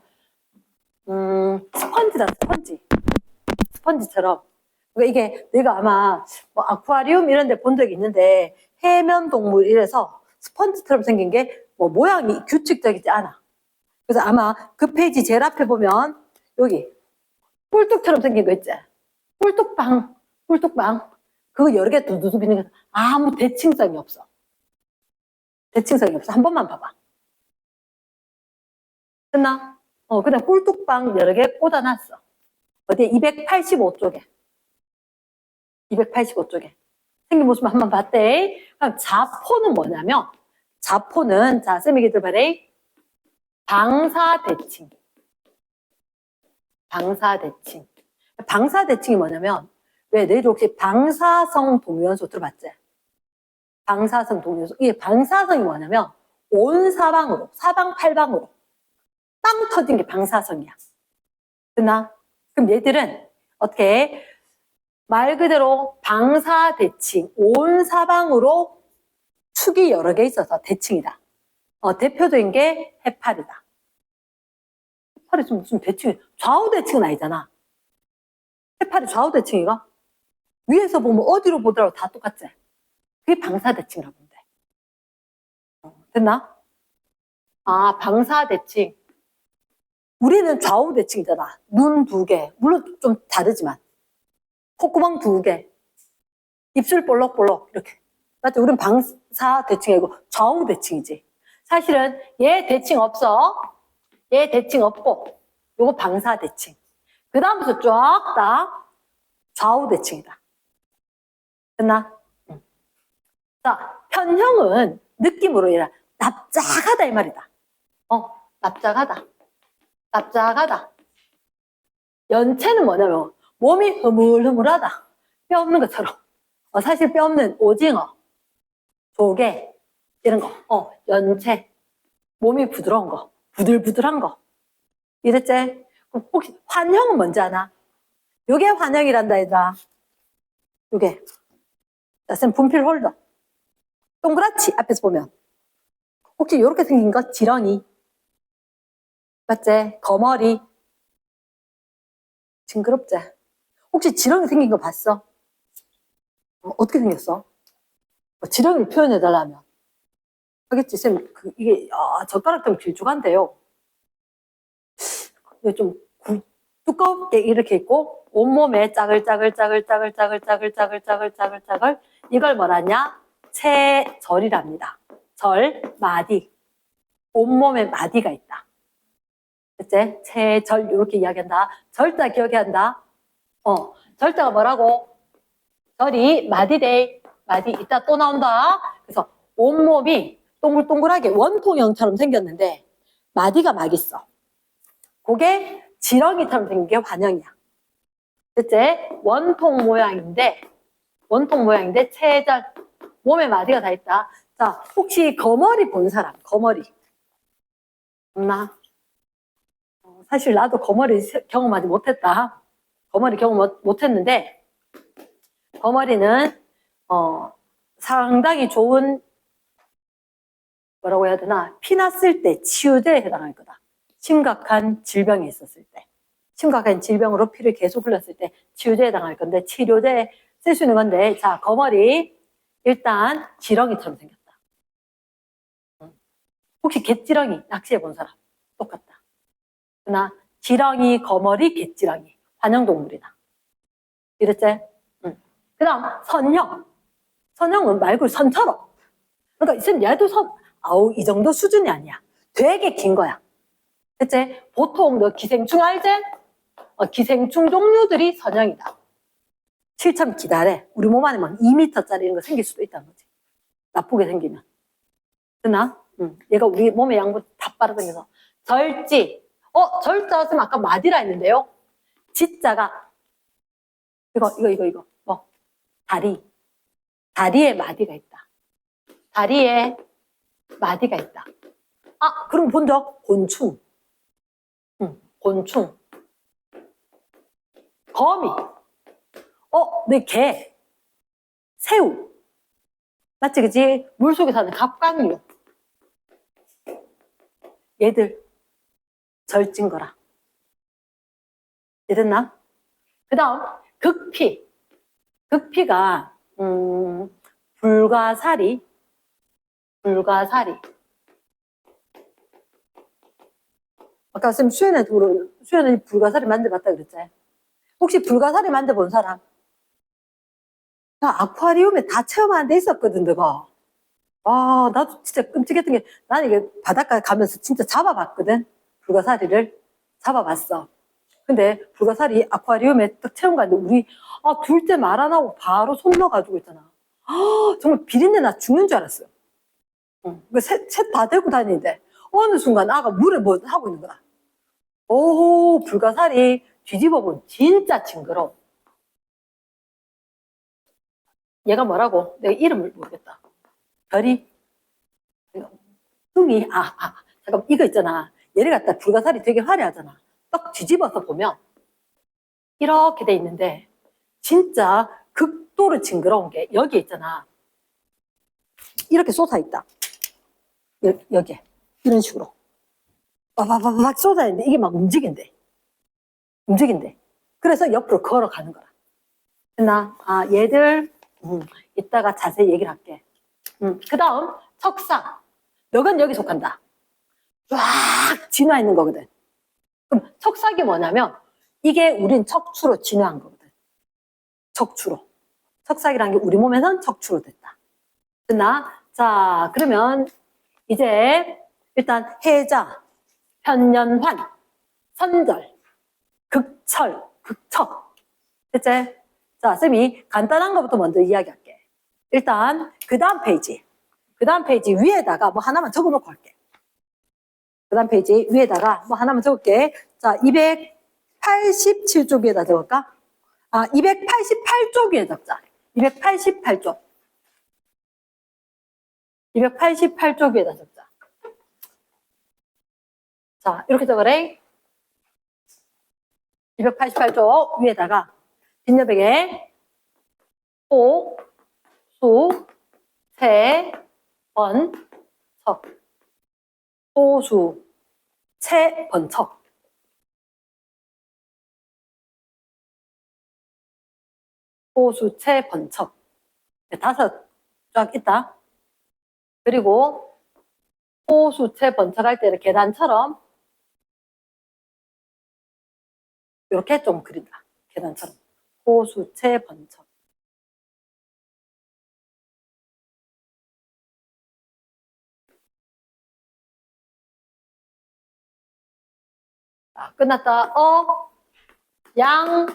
스펀지다, 스펀지. 스펀지처럼. 그러니까 이게 내가 아마 뭐 아쿠아리움 이런 데 본 적이 있는데 해면 동물 이래서 스펀지처럼 생긴 게 뭐 모양이 규칙적이지 않아. 그래서 아마 그 페이지 제일 앞에 보면 여기 꿀뚝처럼 생긴 거 있지? 꿀뚝빵, 꿀뚝빵. 그거 여러 개 두두둑 있는 게 아무 대칭성이 없어. 대칭성이 없어. 한 번만 봐봐. 끝나? 그냥 꿀뚝빵 여러 개 꽂아놨어. 어디에? 285쪽에. 285쪽에. 생긴 모습 한번 봤대. 그럼 자포는 뭐냐면, 자포는, 자, 쌤 얘기 들어봐래. 방사대칭. 방사대칭. 방사대칭이 뭐냐면, 왜 너희들 혹시 방사성 동위원소 들어봤지? 방사성 동위원소. 이게 방사성이 뭐냐면, 온 사방으로, 사방팔방으로 빵 터진 게 방사성이야. 됐나? 그럼 얘들은 어떻게 말 그대로 방사대칭, 온 사방으로 축이 여러 개 있어서 대칭이다. 대표적인 게 해파리다. 해파리 무슨 대칭, 좌우 대칭은 아니잖아. 해파리 좌우 대칭이가? 위에서 보면 어디로 보더라도 다 똑같지? 그게 방사대칭이라고 보면 돼. 됐나? 아, 방사대칭. 우리는 좌우 대칭이잖아. 눈 두 개. 물론 좀 다르지만. 콧구멍 두 개. 입술 볼록볼록. 이렇게. 맞지? 우리는 방사 대칭이고 좌우 대칭이지. 사실은 얘 대칭 없어. 얘 대칭 없고. 요거 방사 대칭. 그 다음부터 쫙 다 좌우 대칭이다. 됐나? 자, 편형은 느낌으로 얘라 납작하다 이 말이다. 납작하다. 납작하다. 연체는 뭐냐면 몸이 흐물흐물하다. 뼈 없는 것처럼. 사실 뼈 없는 오징어, 조개 이런 거. 연체. 몸이 부드러운 거. 부들부들한 거. 이랬지? 그럼 혹시 환형은 뭔지 아나? 요게 환형이란다 얘들아. 요게. 자, 쌤 분필 홀더. 동그랗지? 앞에서 보면. 혹시 요렇게 생긴 거? 지렁이. 맞지? 거머리. 징그럽지? 혹시 지렁이 생긴 거 봤어? 어떻게 생겼어? 지렁이를 표현해달라면. 하겠지, 쌤. 이게, 젓가락 때문에 길쭉한데요. 좀 두껍게 이렇게 있고, 온몸에 짜글짜글. 이걸 뭐라냐? 체절이랍니다. 절, 마디. 온몸에 마디가 있다. 그치? 체절, 이렇게 이야기한다. 절자 기억해야 한다. 절자가 뭐라고? 절이 마디데이. 마디 이따 또 나온다. 그래서 온몸이 동글동글하게 원통형처럼 생겼는데 마디가 막 있어. 그게 지렁이처럼 생긴 게 환형이야. 그치? 원통 모양인데 체절, 몸에 마디가 다 있다. 자, 혹시 거머리 본 사람? 거머리. 없나? 사실 나도 거머리 경험하지 못했다. 거머리 경험 못했는데 거머리는 상당히 좋은 뭐라고 해야 되나? 피 났을 때 치유제에 해당할 거다. 심각한 질병이 있었을 때. 심각한 질병으로 피를 계속 흘렸을 때 치유제에 해당할 건데 치료제에 쓸 수 있는 건데 자, 거머리 일단 지렁이처럼 생겼다. 혹시 갯지렁이 낚시해 본 사람? 똑같다. 그러나 지렁이, 거머리, 갯지렁이 환영동물이다. 이랬지? 그 다음 선형. 선형은 말 그대로 선처럼. 그러니까 얘도 아우, 이 정도 수준이 아니야. 되게 긴 거야. 대체 보통 너 기생충 알지? 기생충 종류들이 선형이다. 실참 기다래. 우리 몸 안에 막 2m짜리 이런 거 생길 수도 있다는 거지. 나쁘게 생기면. 되나? 얘가 우리 몸의 양분 다 빨아당겨서. 절지. 절자였으면 아까 마디라 했는데요. 지자가 이거. 다리. 다리에 마디가 있다. 다리에 마디가 있다. 그럼 본 적? 곤충. 곤충. 거미. 내 개. 새우. 맞지, 그치? 물속에 사는 갑각류. 얘들. 절진 거라. 이해됐나? 그 다음, 극피. 극피가, 불가사리. 아까 쌤 수연이 불가사리 만져봤다 그랬지? 혹시 불가사리 만져본 사람? 나 아쿠아리움에 다 체험하는 데 있었거든, 너가. 나도 진짜 끔찍했던 게, 나는 이게 바닷가에 가면서 진짜 잡아봤거든? 불가사리를 잡아봤어. 근데 불가사리 아쿠아리움에 딱 체험 갔는데, 우리, 둘째 말 안 하고 바로 손 넣어가지고 있잖아. 정말 비린내 나 죽는 줄 알았어요. 셋 다 들고 다니는데, 어느 순간 아가 물에 뭐 하고 있는 거야. 오호, 불가사리 뒤집어보면 진짜 징그러워. 얘가 뭐라고? 내가 이름을 모르겠다. 별이, 뚱이, 잠깐, 이거 있잖아. 얘를 갖다 불가사리 되게 화려하잖아. 딱 뒤집어서 보면, 이렇게 돼 있는데, 진짜 극도로 징그러운 게, 여기 있잖아. 이렇게 쏟아 있다. 여기에. 이런 식으로. 막 쏟아 있는데, 이게 막 움직인대. 그래서 옆으로 걸어가는 거라. 얘들, 이따가 자세히 얘기를 할게. 그 다음, 척상. 너건 여기 속한다. 쫙 진화 있는 거거든. 그럼 척삭이 뭐냐면, 이게 우린 척추로 진화한 거거든. 척추로. 척삭이라는 게 우리 몸에선 척추로 됐다. 됐나? 자, 그러면 이제 일단 해자, 편년환, 선절, 극철, 극척. 됐지? 자, 쌤이 간단한 것부터 먼저 이야기할게. 일단 그 다음 페이지 위에다가 뭐 하나만 적어놓고 할게. 그 다음 페이지 위에다가 뭐 하나만 적을게. 자, 287쪽 위에다 적을까? 288쪽 위에 적자. 288쪽. 288쪽 위에다 적자. 자, 이렇게 적으래. 288쪽 위에다가 빈여백에 호, 수, 세, 번, 척. 호수, 채, 번척. 호수, 채, 번척. 네, 5 쫙 있다. 그리고 호수, 채, 번척 할 때는 계단처럼 이렇게 좀 그린다. 계단처럼. 호수, 채, 번척. 끝났다. 양,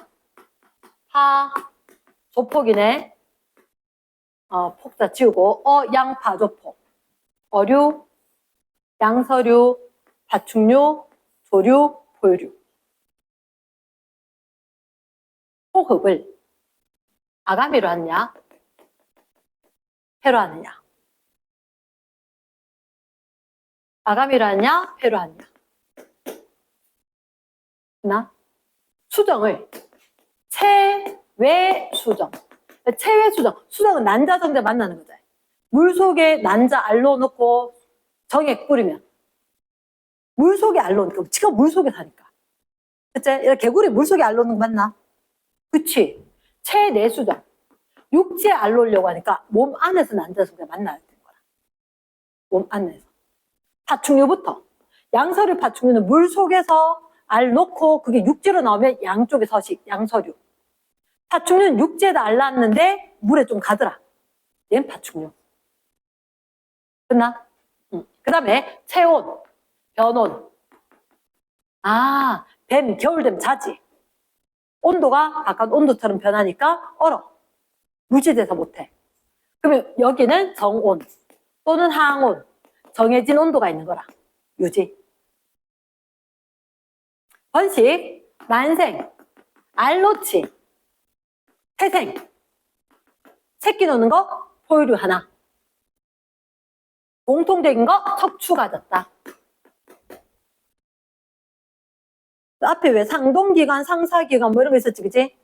파, 조폭이네. 폭자 지우고, 양, 파, 조폭. 어류, 양서류, 파충류, 조류, 포유류. 호흡을 아가미로 하느냐, 폐로 하느냐. 아가미로 하느냐, 폐로 하느냐. 수정을 체외 수정. 체외 수정. 수정은 난자 정제 만나는 거죠. 물속에 난자 알로 넣고 정액 뿌리면 물속에 알로 넣고 지가 물속에 사니까. 그치? 개구리 물속에 알로 넣는 거 맞나? 그치? 체내 수정. 육지에 알 놓으려고 하니까 몸 안에서 난자 정제 만나야 되는 거야. 몸 안에서. 파충류부터. 양서류 파충류는 물속에서 알 놓고 그게 육지로 나오면 양쪽에 서식, 양서류. 파충류는 육지에다 알 낳았는데 물에 좀 가더라. 얘는 파충류. 끝나? 그 다음에 체온, 변온. 아, 뱀 겨울 되면 자지. 온도가 바깥 온도처럼 변하니까 얼어. 유지돼서 못해. 그러면 여기는 정온 또는 하온. 정해진 온도가 있는 거라. 유지. 번식, 난생, 알놓치, 태생. 새끼 노는 거 포유류 하나. 공통적인 거 척추 가졌다. 앞에 왜 상동기관, 상사기관 뭐 이런 거 있었지, 그지?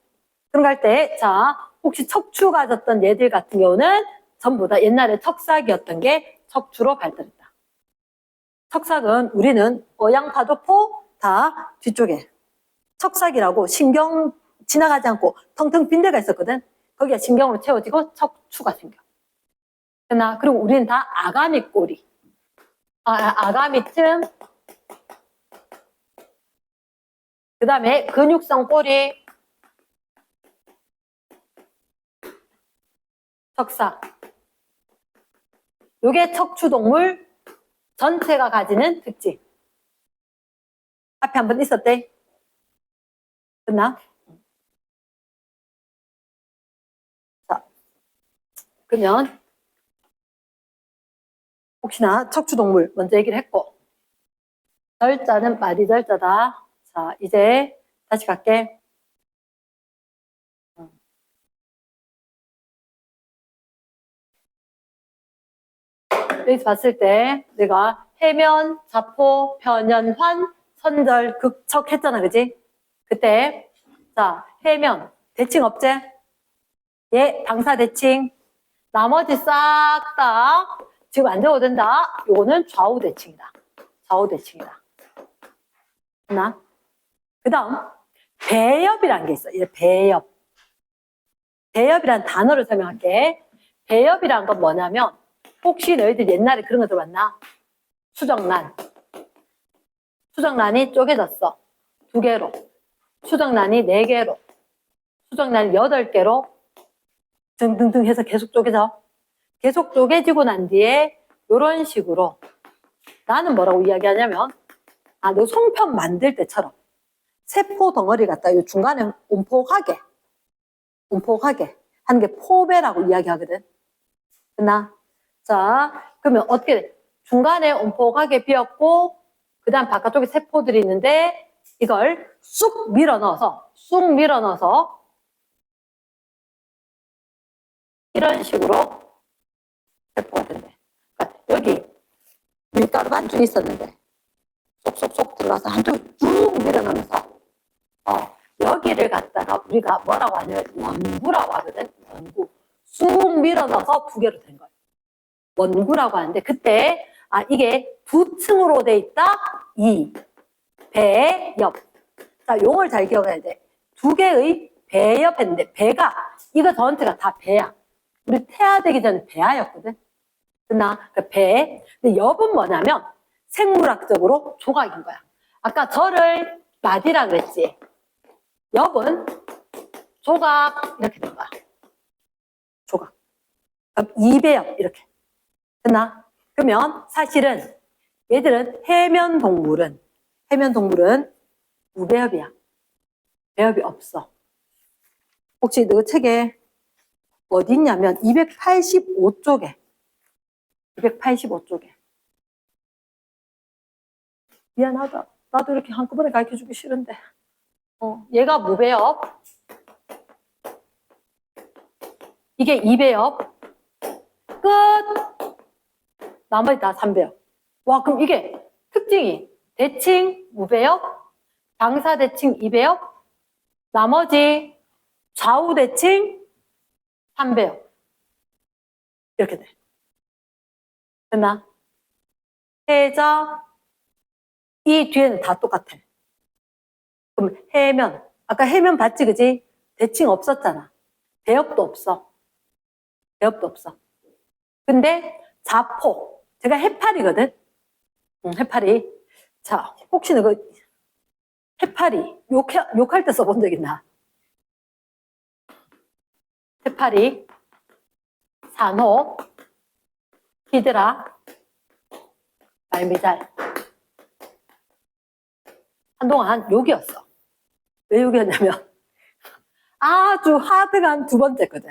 그런 거 할 때, 자, 혹시 척추 가졌던 얘들 같은 경우는 전부 다 옛날에 척삭이었던 게 척추로 발달했다. 척삭은 우리는 어양파도포 다 뒤쪽에 척삭이라고 신경 지나가지 않고 텅텅 빈 데가 있었거든. 거기가 신경으로 채워지고 척추가 생겨. 그리고 우리는 다 아가미 꼬리. 아가미 틈. 그 다음에 근육성 꼬리. 척삭. 요게 척추동물 전체가 가지는 특징. 앞에 한번 있었대. 끝나? 자, 그러면 혹시나 척추동물 먼저 얘기를 했고 절자는 마디절자다. 자, 이제 다시 갈게. 여기서 봤을 때 내가 해면, 자포, 편연, 환, 선절, 극척 했잖아, 그지? 그때 자, 해면, 대칭 없제? 예, 방사 대칭. 나머지 싹 다 지금 안 적어도 된다. 요거는 좌우 대칭이다. 좌우 대칭이다. 하나. 그 다음 배엽이라는 게 있어. 이제 배엽. 배엽이라는 단어를 설명할게. 배엽이란 건 뭐냐면 혹시 너희들 옛날에 그런 거 들어봤나? 수정란. 수정란이 쪼개졌어. 2개로. 수정란이 4개로. 수정란이 8개로. 등등등 해서 계속 쪼개져. 계속 쪼개지고 난 뒤에 이런 식으로 나는 뭐라고 이야기하냐면 너 송편 만들 때처럼 세포 덩어리 갖다 요 중간에 움푹하게 하는 게 포배라고 이야기하거든. 됐나? 자, 그러면 어떻게 돼? 중간에 움푹하게 비었고 그 다음 바깥쪽에 세포들이 있는데 이걸 쑥 밀어 넣어서 이런 식으로 세포가 된대. 그러니까 여기 밀가루 반죽이 있었는데 쏙쏙쏙 들어가서 한쪽에 쭉 밀어넣으면서 여기를 갖다가 우리가 뭐라고 하냐면 원구라고 하거든. 원구. 쑥 밀어넣어서 2개로 된 거예요. 원구라고 하는데 그때 이게 부층으로 돼 있다. 배엽. 자, 용어를 잘 기억해야 돼. 2개의 배엽 했는데 배가 이거 전체가 다 배야. 우리 태아되기 전 배아였거든. 그나 그 배. 근데 엽은 뭐냐면 생물학적으로 조각인 거야. 아까 절을 마디라 그랬지. 엽은 조각 이렇게 된 거야. 조각. 그럼 2배엽 이렇게. 됐나? 그러면 사실은 얘들은 해면 동물은 무배엽이야. 배엽이 없어. 혹시 너 책에 어디 있냐면 285쪽에 미안하다. 나도 이렇게 한꺼번에 가르쳐주기 싫은데 얘가 무배엽 이게 2배엽 끝. 나머지 다 3배엽. 와, 그럼 이게 특징이 대칭 무배엽, 방사 대칭 2배엽, 나머지 좌우 대칭 3배엽. 이렇게 돼. 됐나? 해자 이 뒤에는 다 똑같아. 그럼 해면 아까 해면 봤지, 그지? 대칭 없었잖아. 배엽도 없어. 근데 자포 제가 해파리거든. 해파리. 자, 혹시나 그 해파리 욕할 때 써본 적 있나? 해파리, 산호, 히드라, 말미잘. 한동안 여기였어. 왜 여기였냐면 아주 하드한 두 번째거든.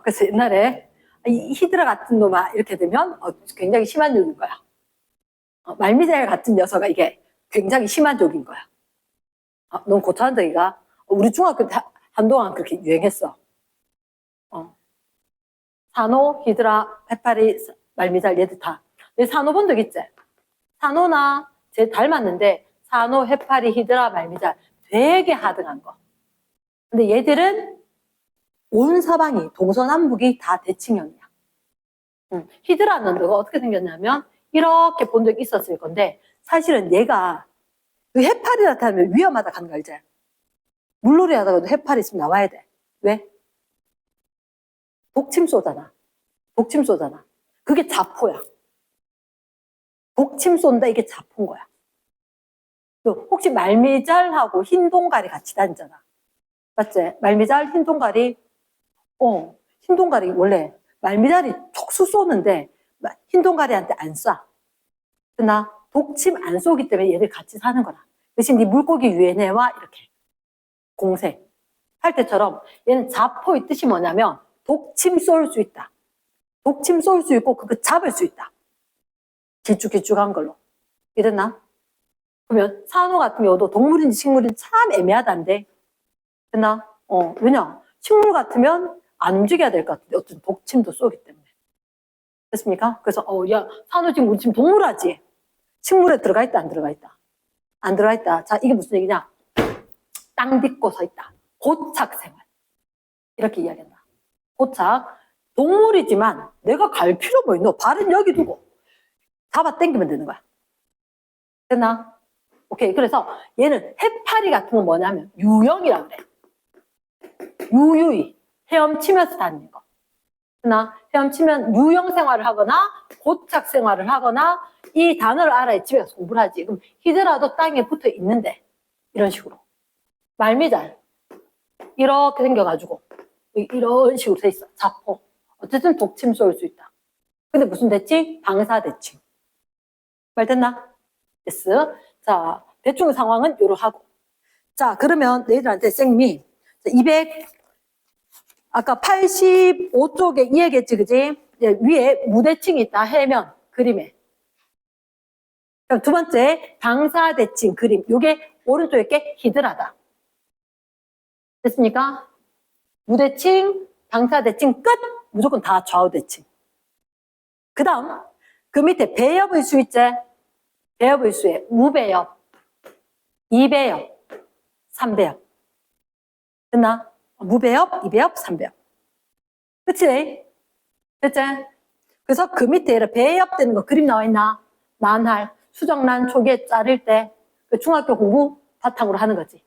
그래서 옛날에 이 히드라 같은 놈아 이렇게 되면 굉장히 심한 욕인 거야. 말미잘 같은 녀석아 이게 굉장히 심한 욕인 거야. 넌 고차원적이가 우리 중학교 때 한동안 그렇게 유행했어. 산호, 히드라, 해파리, 말미잘 얘들 다. 내 산호 본 적 있지? 산호나 쟤 닮았는데 산호, 해파리, 히드라, 말미잘 되게 하등한 거. 근데 얘들은 온 사방이 동서남북이 다 대칭형이야. 히드라는 너가 어떻게 생겼냐면 이렇게 본 적 있었을 건데 사실은 얘가 그 해파리 나타나면 위험하다 하는 거 알지? 물놀이 하다가도 해파리 있으면 나와야 돼. 왜? 독침 쏘잖아. 독침 쏘잖아. 그게 자포야. 독침 쏜다 이게 자포인 거야. 혹시 말미잘하고 흰동가리 같이 다니잖아. 맞지? 말미잘, 흰동가리. 흰동가리 원래 말미잘이 촉수 쏘는데 흰동가리한테 안 쏴. 그러나 독침 안 쏘기 때문에 얘들 같이 사는 거라. 대신 네 물고기 유해내와 이렇게 공세 할 때처럼 얘는 자포의 뜻이 뭐냐면 독침 쏠 수 있다. 독침 쏠 수 있고 그거 잡을 수 있다. 길쭉길쭉한 걸로. 이랬나? 그러면 산호 같은 경우도 동물인지 식물인지 참 애매하다는데 됐나? 왜냐? 식물 같으면 안 움직여야 될 것 같은데 어쨌든 독침도 쏘기 때문에. 됐습니까? 그래서 야 산호 지금 우리 지금 동물하지? 식물에 들어가 있다 안 들어가 있다? 안 들어가 있다. 자 이게 무슨 얘기냐? 땅 딛고 서 있다. 고착 생활. 이렇게 이야기한다. 고착. 동물이지만 내가 갈 필요 뭐 있노? 발은 여기 두고 잡아 당기면 되는 거야. 됐나? 오케이. 그래서 얘는 해파리 같은 건 뭐냐면 유형이라 그래. 유유히 헤엄치면서 다니는 거. 됐나? 헤엄치면 유형 생활을 하거나 고착 생활을 하거나 이 단어를 알아야 집에 가서 공부를 하지. 그럼 히드라도 땅에 붙어 있는데 이런 식으로. 말미잘 이렇게 생겨가지고 이런 식으로 돼 있어. 자포. 어쨌든 독침 쏠 수 있다. 근데 무슨 대칭? 방사대칭. 말 됐나? 됐어. 자, 대충 상황은 요러하고. 자, 그러면 너희들한테 쌤이 200 아까 85쪽에 이 얘기했지, 그지? 위에 무대칭이 있다. 해면 그림에. 그럼 두 번째 방사대칭 그림. 요게 오른쪽에 게 히드라다. 됐습니까? 무대칭, 방사대칭 끝. 무조건 다 좌우대칭. 그 다음 그 밑에 배엽의 수 있지? 배엽의 수에 무배엽, 2배엽, 3배엽. 됐나? 무배엽, 2배엽, 3배엽. 그치? 됐지? 그래서 그 밑에 이렇게 배엽 되는 거 그림 나와 있나? 만할, 수정란 초기에 자를 때 그 중학교 공부 바탕으로 하는 거지.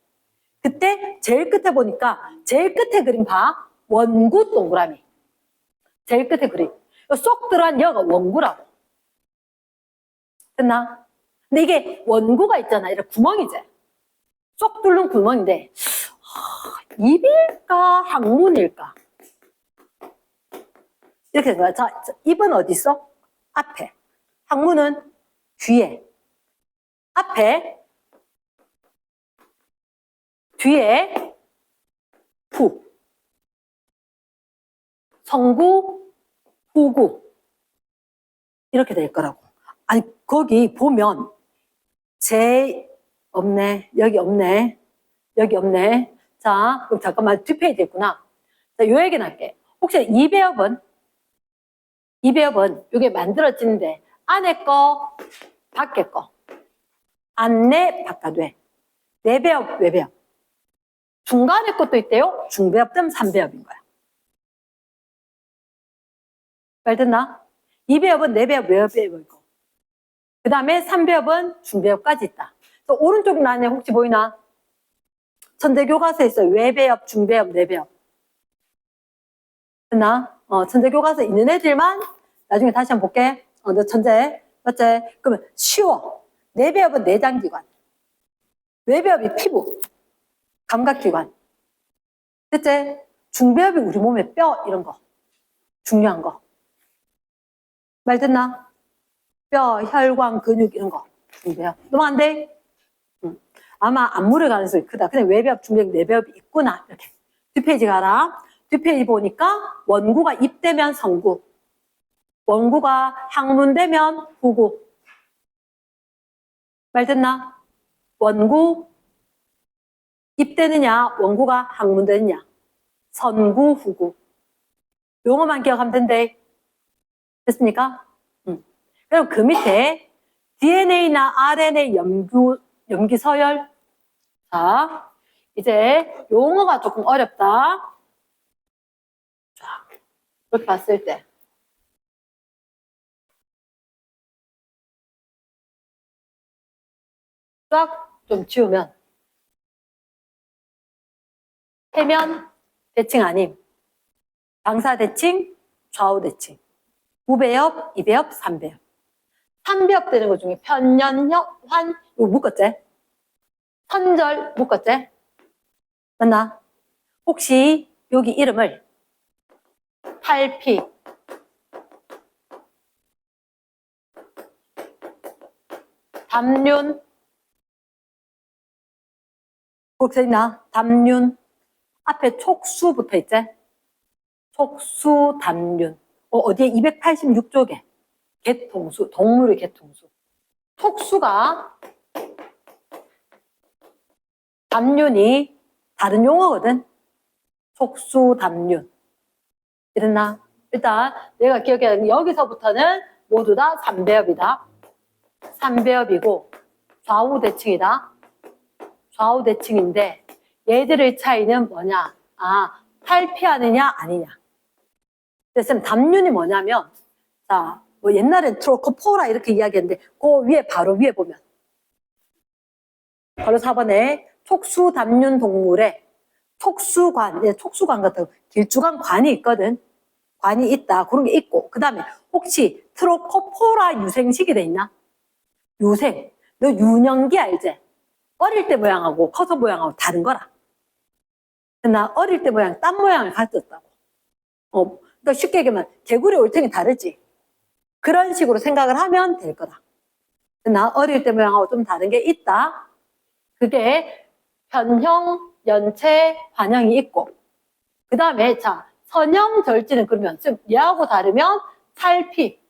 그때 제일 끝에 보니까 제일 끝에 그림 봐. 원구 동그라미. 제일 끝에 그림. 쏙 들어간 여가 원구라고. 됐나? 근데 이게 원구가 있잖아. 이렇게 구멍이지. 쏙 뚫는 구멍인데 입일까 항문일까? 이렇게 된 거야. 자, 입은 어디 있어? 앞에. 항문은 뒤에. 앞에. 뒤에. 후. 성구, 후구. 이렇게 될 거라고. 아니, 거기 보면 없네. 여기 없네. 여기 없네. 자, 그럼 잠깐만 뒷페이지 있구나. 자, 요 얘기는 할게. 혹시 이배엽은 이게 만들어지는데 안에 거, 밖에 거. 안내, 바깥외. 내배엽, 외배엽. 중간에 것도 있대요. 중배엽 되면 3배엽인 거야. 말 됐나? 이배엽은 내배엽, 외배엽 있고. 그 다음에 3배엽은 중배엽까지 있다. 또 오른쪽 라인에 혹시 보이나? 천재교과서에 있어요. 외배엽, 중배엽, 내배엽. 됐나? 천재교과서에 있는 애들만 나중에 다시 한번 볼게. 너 천재. 맞지? 그러면 쉬워. 내배엽은 내장기관. 외배엽이 피부. 감각기관. 됐지? 중배엽이 우리 몸의 뼈 이런 거. 중요한 거. 말 됐나? 뼈, 혈관, 근육 이런 거 준비해요. 넘어간대? 아마 안 물을 가능성이 크다. 그냥 외배합, 중배합, 내배합이 있구나. 이렇게. 뒷페이지 가라. 뒷페이지 보니까 원구가 입되면 성구. 원구가 항문되면 후구. 말 듣나? 원구 입되느냐, 원구가 항문되느냐. 선구, 후구. 용어만 기억하면 된대. 됐습니까? 그럼 그 밑에 DNA나 RNA 염기 서열. 자, 이제 용어가 조금 어렵다. 자, 이렇게 봤을 때. 쫙 좀 지우면 해면 대칭 아님, 방사 대칭, 좌우 대칭, 우배엽, 이배엽, 삼배엽. 삼배엽 되는 것 중에 편년협, 환, 이거 묶었지? 선절 묶었지? 맞나? 혹시 여기 이름을 탈피, 담륜, 그렇게 써있나? 담륜. 앞에 촉수 붙어 있지? 촉수, 담륜. 어디에? 286쪽에. 개통수, 동물의 개통수. 촉수가, 담륜이 다른 용어거든? 촉수, 담륜. 이랬나? 일단 내가 기억해. 여기서부터는 모두 다 삼배엽이다. 삼배엽이고, 좌우 대칭이다. 좌우 대칭인데, 얘들의 차이는 뭐냐? 아, 탈피하느냐, 아니냐. 그래서 담륜이 뭐냐면, 자, 뭐 옛날엔 트로코포라 이렇게 이야기했는데, 그 위에, 바로 위에 보면. 바로 4번에 촉수 담륜 동물에 촉수관, 촉수관 같은 길쭉한 관이 있거든. 관이 있다. 그런 게 있고. 그 다음에 혹시 트로코포라 유생식이 돼 있나? 유생. 너 유년기 알지? 어릴 때 모양하고 커서 모양하고 다른 거라. 나 어릴 때 모양, 딴 모양을 가졌다고. 그러니까 쉽게 얘기하면 개구리 올챙이 다르지. 그런 식으로 생각을 하면 될 거다. 나 어릴 때 모양하고 좀 다른 게 있다. 그게 편형, 연체, 관형이 있고. 그 다음에 자 선형 절제는 그러면 좀 얘하고 다르면 탈피.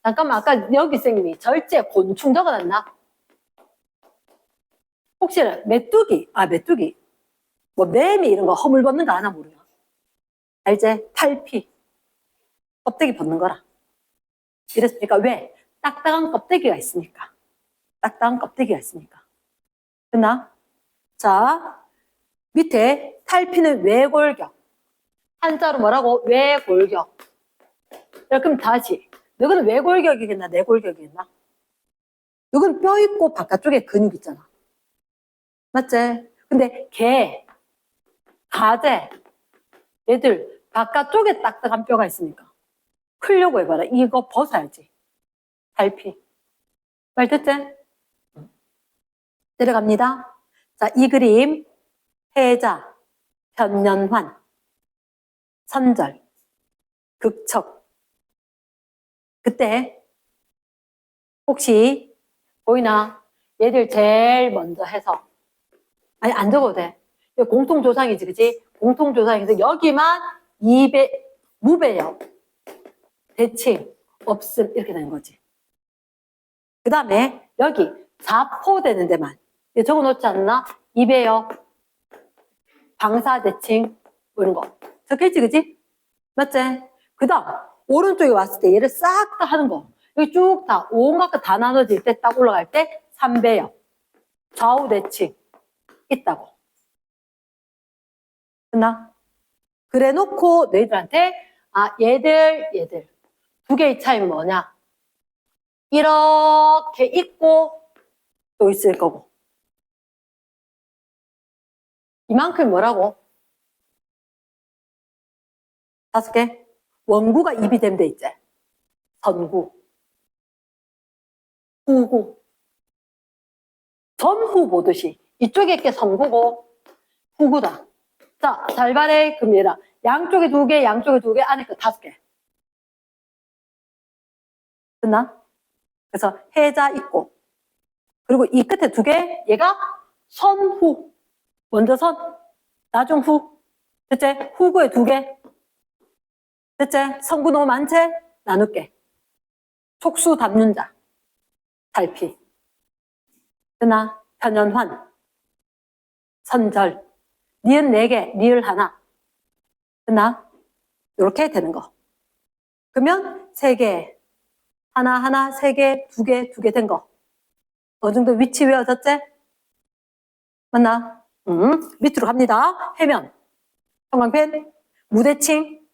잠깐만 아까 여기 선생님이 절제 곤충 적어놨나? 혹시나 메뚜기, 메뚜기. 뭐 매미 이런 거 허물 벗는 거 하나 모르나? 알지? 탈피. 껍데기 벗는 거라. 이랬으니까 왜? 딱딱한 껍데기가 있으니까. 딱딱한 껍데기가 있으니까. 됐나? 자, 밑에 탈피는 외골격. 한자로 뭐라고? 외골격. 그럼 다시. 너는 외골격이겠나? 내골격이겠나? 너는 뼈 있고 바깥쪽에 근육 있잖아. 맞지? 근데 개, 가재, 얘들 바깥쪽에 딱딱한 뼈가 있으니까. 크려고 해봐라. 이거 벗어야지. 탈피. 말 듣지? 내려갑니다. 자, 이 그림. 해자, 편년환, 선절, 극척. 그때 혹시 보이나? 얘들 제일 먼저 해서 아니 안 적어도 돼. 공통조상이지 그치? 공통조상에서 여기만 무배열, 대칭, 없음 이렇게 되는 거지. 그 다음에 여기 자포되는 데만 적어놓지 않나? 이배열, 방사대칭 이런 거 적혀있지 그치? 맞지? 그 다음 오른쪽에 왔을 때 얘를 싹 다 하는 거 여기 쭉 다 온갖 거 다 나눠질 때 딱 올라갈 때 3배열 좌우 대칭 있다고. 됐나? 그래 놓고 너희들한테 얘들 두 개의 차이는 뭐냐? 이렇게 있고 또 있을 거고 이만큼 뭐라고? 5개? 원구가 입이 되면 돼 있지? 선구, 후구, 전후 보듯이 이쪽에 게 선구고 후구다. 자, 잘 봐래. 그럼 얘라 양쪽에 2개, 양쪽에 2개, 안에 거 5개. 됐나? 그래서 해자 있고, 그리고 이 끝에 두 개, 얘가 선후. 먼저 선, 나중 후. 됐지? 후구에 두 개. 됐지? 성분 너무 많지? 나눌게. 촉수 담윤자. 달피. 됐나? 편연환. 선절. 니은 4개, 리을 하나. 됐나? 이렇게 되는 거. 그러면 3개. 하나, 3개, 2개, 2개 된 거. 어느 정도 위치 외워졌지? 맞나? 밑으로 갑니다. 해면. 형광펜. 무대칭.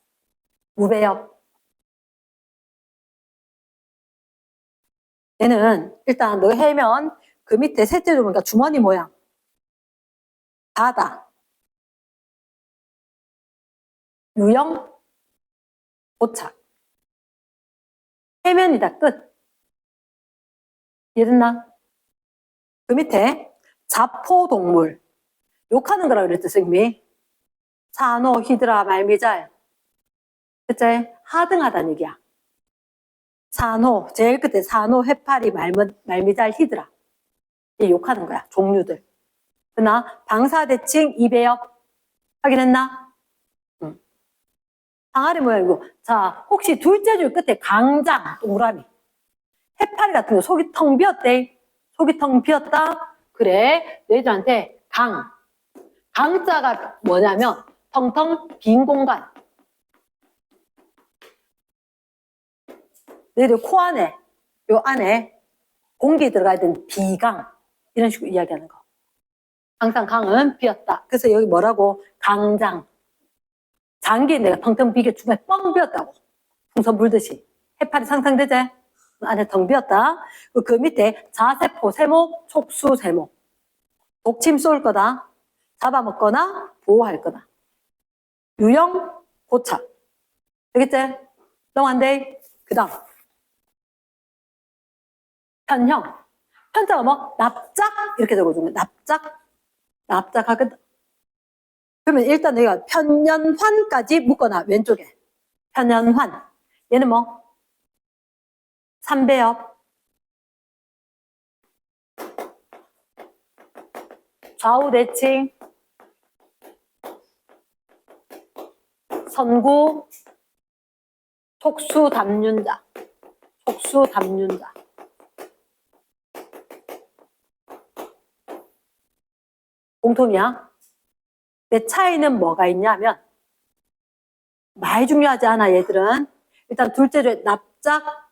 무배엽. 얘는 일단 너 해면 그 밑에 셋째 줄 보니까 주머니 모양. 바다. 유형. 고착. 해면이다. 끝. 이해됐나? 그 밑에 자포동물. 욕하는 거라고 그랬지, 선생님이. 산호, 히드라, 말미잘. 그치? 하등하다는 얘기야. 산호, 제일 끝에 산호, 해파리, 말미잘, 히드라. 이 욕하는 거야, 종류들. 그나 방사대칭, 이배엽. 확인했나? 응. 항아리 모양이고. 자, 혹시 둘째 줄 끝에 강장, 동그라미. 해파리 같은 거 속이 텅 비었대. 속이 텅 비었다? 그래, 너희들한테 강자가 뭐냐면 텅텅 빈 공간. 너희들 코 안에, 요 안에 공기 들어가야 되는 비강. 이런 식으로 이야기하는 거. 항상 강은 비었다. 그래서 여기 뭐라고? 강장. 장기 내가 텅텅 비게 중간에 뻥 비었다고. 풍선 불듯이. 해파리 상상되지? 안에 텅 비었다. 그 밑에 자세포, 세모, 촉수, 세모. 독침 쏠 거다. 잡아먹거나 보호할 거다. 유형, 고착. 되겠지? 넘어간대. 그 다음. 편형. 편자가 뭐? 납작? 이렇게 적어주면 납작? 납작하거든. 그러면 일단 내가 편연환까지 묶어놔. 왼쪽에. 편연환. 얘는 뭐? 삼배엽. 좌우대칭. 선구. 촉수 담윤자. 촉수 담윤자. 공통이야. 내 차이는 뭐가 있냐면 많이 중요하지 않아 얘들은. 일단 둘째 줄 납작.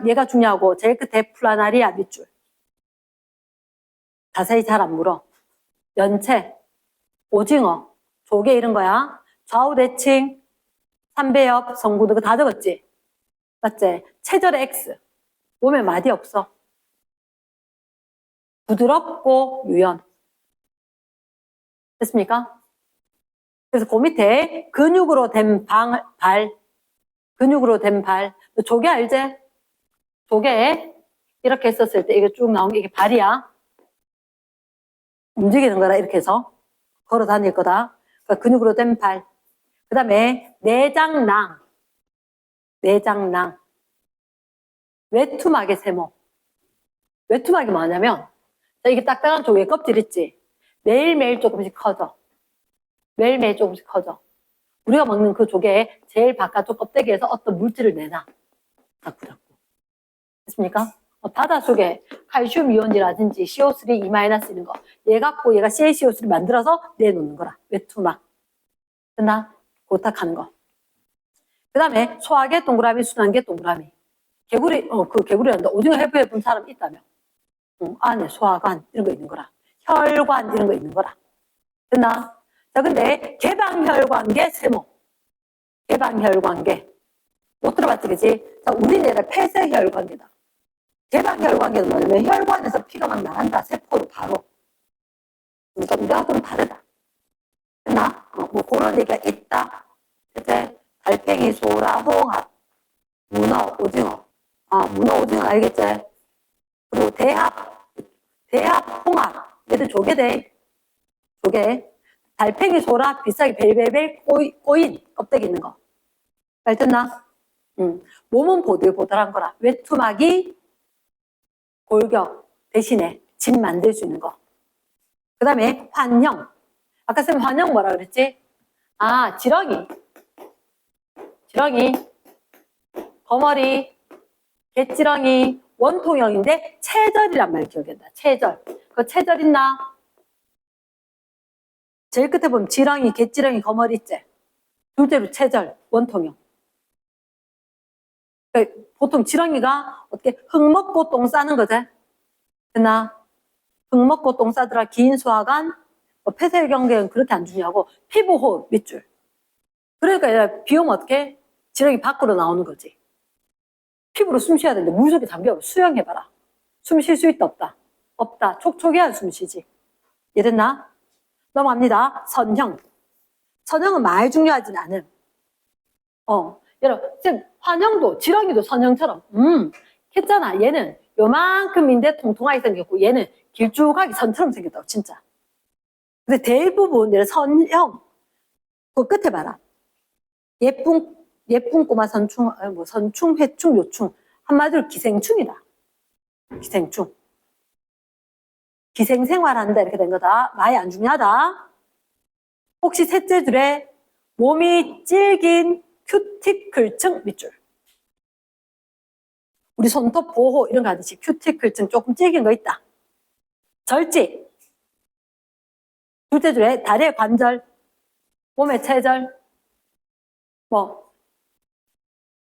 얘가 중요하고 제일 끝에 플라나리아 밑줄. 자세히 잘 안 물어. 연체, 오징어, 조개 이런 거야. 좌우대칭, 삼배엽, 성구 그거 다 적었지? 맞지? 체절의 X. 몸에 마디 없어. 부드럽고 유연. 됐습니까? 그래서 그 밑에 근육으로 된 발. 근육으로 된 발. 조개 알지? 조개 이렇게 했었을 때 이게 쭉 나온 게 이게 발이야. 움직이는 거라 이렇게 해서 걸어 다닐 거다. 그러니까 근육으로 된 발. 그 다음에 내장낭. 내장낭. 외투막의 세모. 외투막이 뭐냐면 이게 딱딱한 조개 껍질 있지? 매일매일 조금씩 커져. 매일매일 조금씩 커져. 우리가 먹는 그 조개의 제일 바깥쪽 껍데기에서 어떤 물질을 내놔. 자꾸. 됐습니까? 바다 속에 칼슘 이온이라든지 CO3, E- 이런 거. 얘 갖고 얘가 CaCO3를 만들어서 내놓는 거라. 외투막. 됐나? 고탁하는 거. 그 다음에 소화계 동그라미, 순환계 동그라미. 개구리, 그 개구리란다. 오징어 해부해본 사람 있다며. 안에 소화관 이런 거 있는 거라. 혈관 이런 거 있는 거라. 됐나? 자, 근데 개방혈관계 세모. 개방혈관계. 못 들어봤지, 그치? 자, 우리네가 폐쇄혈관계다. 개방혈관계는 뭐냐면 혈관에서 피가 막 나간다. 세포로 바로. 그러니까 우리가 좀 다르다. 됐나? 뭐 그런 얘기가 있다. 이제 달팽이, 소라, 홍합, 문어, 오징어. 문어, 오징어 알겠지? 그리고 대합, 홍합. 얘들 조개대. 조개. 달팽이, 소라, 비싸게 벨벨벨 꼬인 껍데기 있는 거. 잘 듣나? 몸은 보들보들한 거라. 외투막이 골격 대신에 집 만들 수 있는 거. 그 다음에 환형. 아까 쌤 환형 뭐라 그랬지? 아, 지렁이, 거머리, 갯지렁이, 원통형인데 체절이란 말 기억한다. 체절. 그 체절 있나? 제일 끝에 보면 지렁이, 갯지렁이, 거머리 있지? 둘째로 체절, 원통형. 그러니까 보통 지렁이가 어떻게 흙 먹고 똥 싸는 거지? 됐나? 흙 먹고 똥 싸더라. 긴 수하관, 뭐 폐쇄경계는 그렇게 안 중요하고 피부호흡 밑줄. 그러니까 비 오면 어떻게? 지렁이 밖으로 나오는 거지. 피부로 숨 쉬어야 되는데 물속에 잠겨. 수영해봐라. 숨 쉴 수 있다 없다? 없다. 촉촉해야 숨 쉬지. 이해됐나? 넘어갑니다. 선형. 선형은 많이 중요하진 않은. 여러분, 쌤, 환형도, 지렁이도 선형처럼, 했잖아. 얘는 요만큼인데 통통하게 생겼고, 얘는 길쭉하게 선처럼 생겼다고, 진짜. 근데 대부분, 얘는 선형, 그 끝에 봐라. 예쁜 꼬마 선충, 선충, 회충, 요충. 한마디로 기생충이다. 기생충. 기생생활한다, 이렇게 된 거다. 많이 안 중요하다. 혹시 셋째 줄에 몸이 질긴 큐티클층 밑줄. 우리 손톱 보호 이런 거 하듯이 큐티클층 조금 질긴 거 있다. 절지. 둘째 줄에 다리의 관절, 몸의 체절,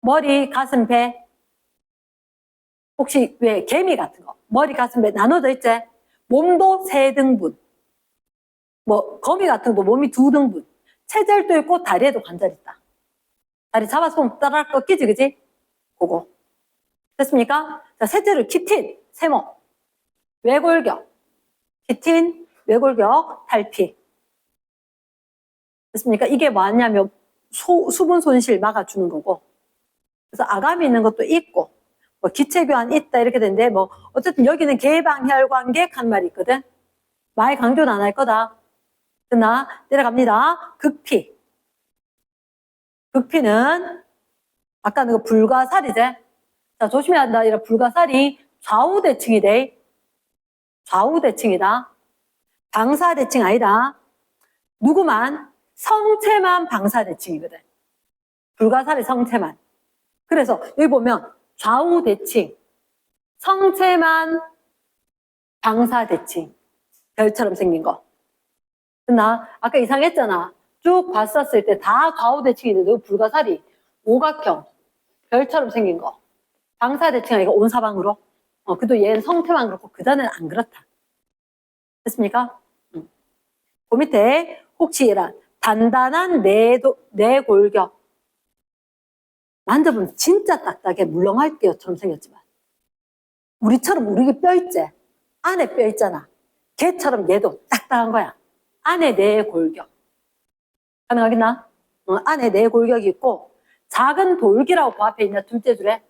머리, 가슴, 배. 혹시 왜 개미 같은 거, 머리, 가슴, 배 나눠져 있지? 몸도 3등분. 거미 같은 거 몸이 2등분. 체절도 있고 다리에도 관절 있다. 다리 잡아서 보면 따라락 꺾이지, 그지? 그거. 됐습니까? 자, 셋째로 키틴, 세모. 외골격. 키틴, 외골격, 탈피. 됐습니까? 이게 뭐냐면 수분 손실 막아주는 거고. 그래서 아감이 있는 것도 있고, 기체교환 있다 이렇게 되는데, 어쨌든 여기는 개방혈관계 한 말이 있거든. 많이 강조는 안 할 거다. 그러나 내려갑니다. 극피. 극피는 아까는 그 불가사리지. 자, 조심해야 한다. 이런 불가사리 좌우대칭이 돼. 좌우대칭이다. 방사대칭 아니다. 누구만? 성체만 방사대칭이거든. 불가사리 성체만. 그래서 여기 보면 좌우대칭, 성체만 방사대칭. 별처럼 생긴 거. 나 아까 이상했잖아. 쭉 봤었을 때 다 좌우대칭인데도 불가사리, 오각형, 별처럼 생긴 거. 방사대칭 아니고 온사방으로. 그래도 얘는 성태만 그렇고 그 전에는 안 그렇다. 됐습니까? 그 밑에 혹시 이런 단단한 내골격. 만져보면 진짜 딱딱해 물렁할게요처럼 생겼지만 우리처럼 우리 뼈 있지? 안에 뼈 있잖아. 걔처럼 얘도 딱딱한 거야. 안에 내골격. 가능하겠나? 안에 내골격이 있고 작은 돌기라고 그 앞에 있냐 둘째 줄에.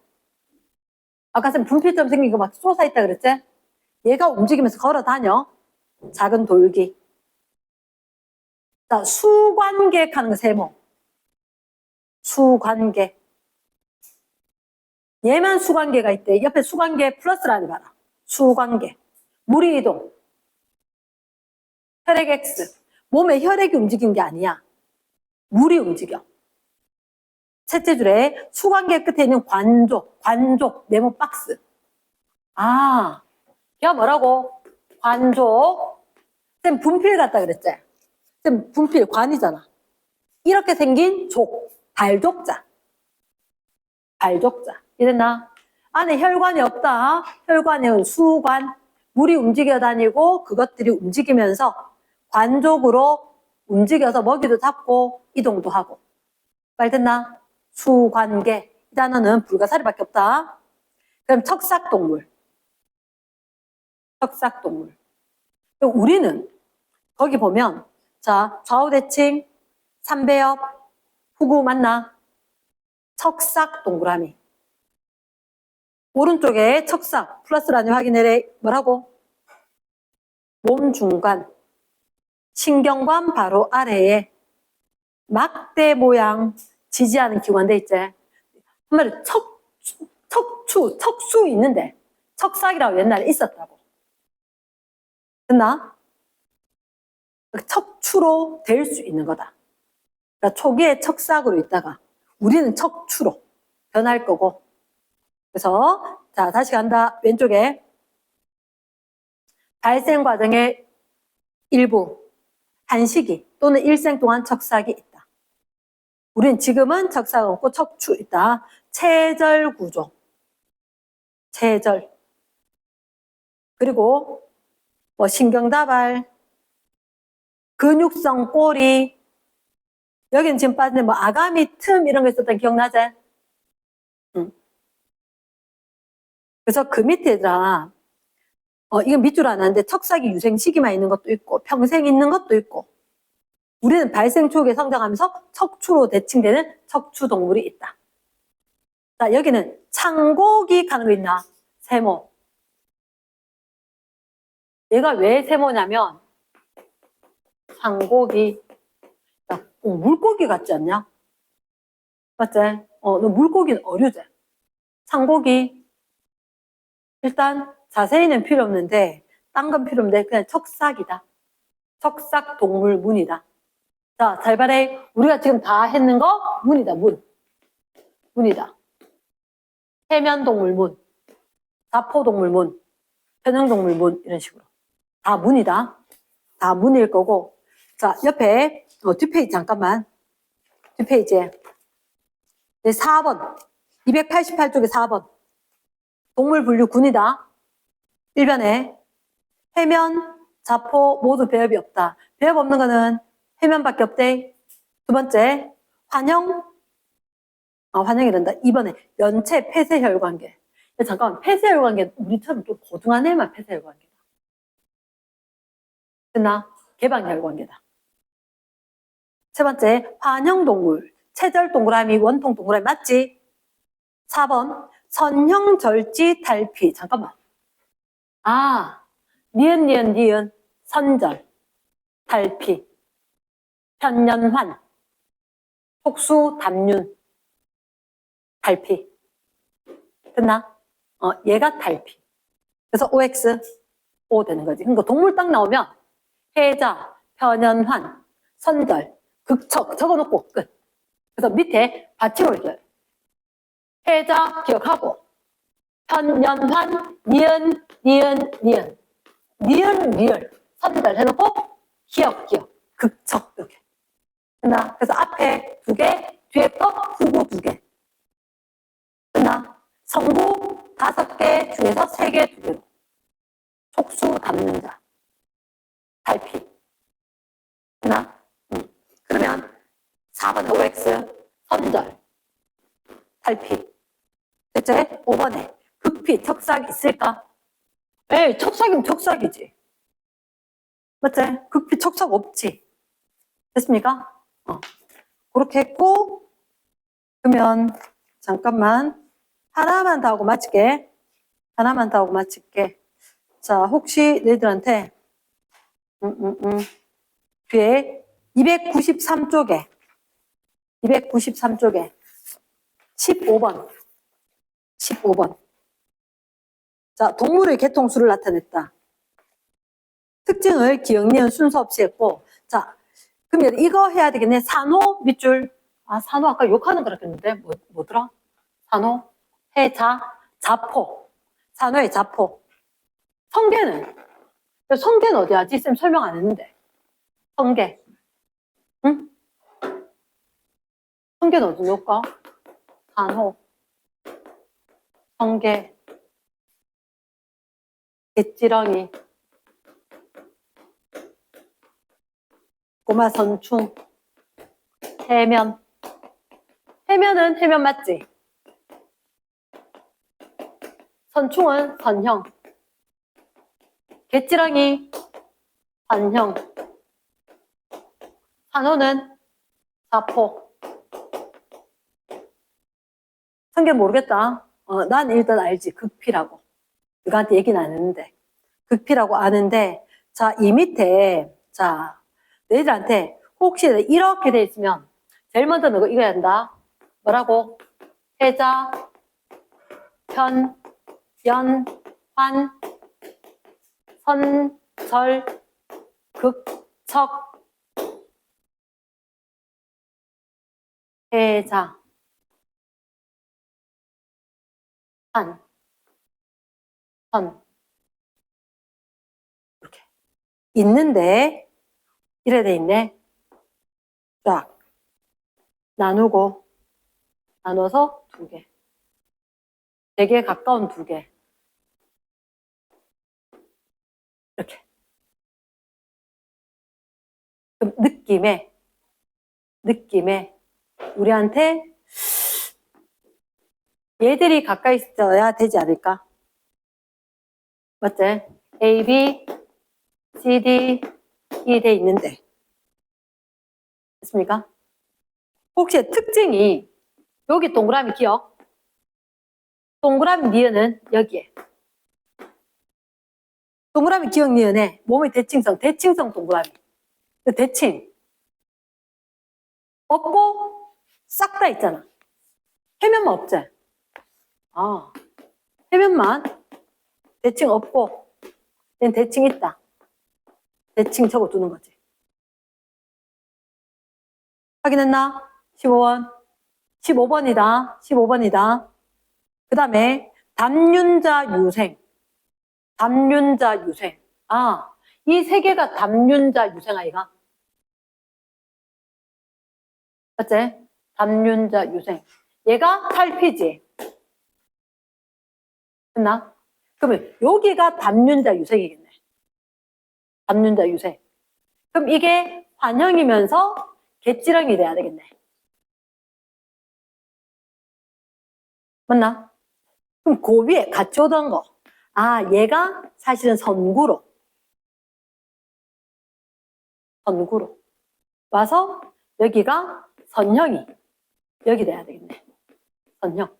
아까 쌤 분필처럼 생긴 거 막 솟아있다 그랬지? 얘가 움직이면서 걸어 다녀. 작은 돌기. 자, 수관객 하는 거 세모. 수관객. 얘만 수관계가 있대. 옆에 수관계 플러스라니 봐라. 수관계. 무리이동. 혈액 X. 몸에 혈액이 움직인 게 아니야. 물이 움직여. 셋째 줄에 수관계 끝에 있는 관족, 네모 박스. 아, 야 뭐라고? 관족. 쌤 분필 같다 그랬지? 쌤 분필 관이잖아. 이렇게 생긴 족, 발족자. 발족자. 이랬나? 안에 혈관이 없다. 혈관은 수관. 물이 움직여 다니고 그것들이 움직이면서 관족으로 움직여서 먹이도 잡고 이동도 하고. 말 됐나? 수관계. 이 단어는 불가사리밖에 없다. 그럼 척삭동물. 척삭동물. 우리는 거기 보면 자 좌우대칭, 삼배엽, 후구 맞나? 척삭 동그라미. 오른쪽에 척삭 플러스라니 확인해래. 뭐라고? 몸 중간 신경관 바로 아래에 막대 모양 지지하는 기관 돼 있지. 한마디 척수 있는데 척삭이라고 옛날에 있었다고. 됐나? 척추로 될 수 있는 거다. 그러니까 초기에 척삭으로 있다가 우리는 척추로 변할 거고. 그래서 자 다시 간다. 왼쪽에 발생 과정의 일부 한 시기 또는 일생 동안 척삭이 있다. 우린 지금은 척삭 없고 척추 있다. 체절 구조. 체절. 그리고 뭐 신경다발, 근육성 꼬리. 여기는 지금 빠지는 뭐 아가미 틈 이런 거 있었던 기억나지? 그래서 그 밑에 얘들아 이건 밑줄 안 하는데 척삭이 유생 시기만 있는 것도 있고 평생 있는 것도 있고 우리는 발생 초기에 성장하면서 척추로 대칭되는 척추동물이 있다. 자 여기는 창고기 가는 거 있나? 세모. 얘가 왜 세모냐면 창고기. 야, 물고기 같지 않냐? 맞지? 너 물고기는 어류제. 창고기. 일단 자세히는 필요 없는데 딴 건 필요 없는데 그냥 척삭이다. 척삭 동물 문이다. 자, 잘 봐래. 우리가 지금 다 했는 거 문이다. 문이다. 해면동물 문, 자포동물 문, 편형동물 문 이런 식으로 다 문이다. 다 문일 거고. 자, 옆에 뒷페이지 잠깐만. 뒷페이지에 4번 288쪽에 4번 동물 분류 군이다. 1번에 해면, 자포 모두 배엽이 없다. 배엽 없는 거는 해면밖에 없대. 두 번째 환영이란다. 2번에 연체 폐쇄혈관계. 잠깐만 폐쇄혈관계 우리처럼 좀 고등한 애만 폐쇄혈관계다. 됐나? 개방혈관계다. 세 번째 환형동물. 체절 동그라미 원통 동그라미 맞지? 4번 선형절지 탈피. 잠깐만. 니은 선절 탈피 편년환 혹수 담륜 탈피. 됐나? 얘가 탈피. 그래서 OX O 되는 거지. 그러니까 동물 딱 나오면 해자, 편연환, 선절, 극척 적어놓고 끝. 그래서 밑에 받침을 줘요. 해자 기억하고 편연환, 니은, 리을, 선절 해놓고 기억, 극척 이렇게. 됐나? 그래서 앞에 2개, 뒤에 거 후구 2개. 됐나? 성구 5개 중에서 3개 2개로. 촉수 담는 자. 탈피. 됐나? 그러면 4번 OX 선절 탈피. 됐지? 5번에 극피 척삭 있을까? 에이 척삭이면 척삭이지. 맞지? 극피 척삭 없지. 됐습니까? 그렇게 했고 그러면 잠깐만 하나만 더 하고 마칠게. 자 혹시 너희들한테 뒤에 293쪽에 15번 자 동물의 개통수를 나타냈다. 특징을 기억, 니은 순서 없이 했고 자 그럼 이거 해야 되겠네. 산호 밑줄. 산호 아까 욕하는 거라 했는데 뭐더라? 산호 해자 자포. 산호의 자포. 성게는 어디야? 쌤 설명 안 했는데. 성게. 응? 성게는 어디 놓을까? 산호 성게 갯지렁이 고마선충 해면은 해면 맞지? 선충은 선형 갯지렁이 관형 산호는 사포. 성게 모르겠다. 난 일단 알지. 극피라고. 누구한테 얘기는 안 했는데. 극피라고 아는데, 자, 이 밑에, 자, 너희들한테 혹시 이렇게 돼 있으면, 제일 먼저 너가 이거 한다. 뭐라고? 해자, 편, 연, 환, 선, 절, 극, 척, 해자, 한, 선. 이렇게. 있는데, 이래 돼 있네. 쫙. 나누고, 나눠서 2개. 4개에 가까운 2개. 이렇게. 그럼 느낌에, 우리한테 얘들이 가까이 있어야 되지 않을까? 맞지? A, B, C, D, E 돼 있는데. 됐습니까? 혹시 특징이, 여기 동그라미 기억? 동그라미 니은은 여기에. 동그라미 기억 니은에 몸의 대칭성 동그라미. 그 대칭. 없고, 싹 다 있잖아. 해면만 없지? 아, 해면만 대칭 없고, 얘는 대칭 있다. 대칭 적어두는 거지. 확인했나? 15번. 15번이다. 그 다음에 담륜자 유생. 아, 이 3개가 담륜자 유생 아이가? 맞지? 담륜자 유생. 얘가 탈피지. 됐나? 그러면 여기가 담륜자 유생이겠네. 담륜자 유생. 그럼 이게 환형이면서 개찌렁이 돼야 되겠네. 맞나? 그럼 그 위에 같이 오던 거. 아, 얘가 사실은 선구로 와서 여기가 선형이 여기 돼야 되겠네. 선형.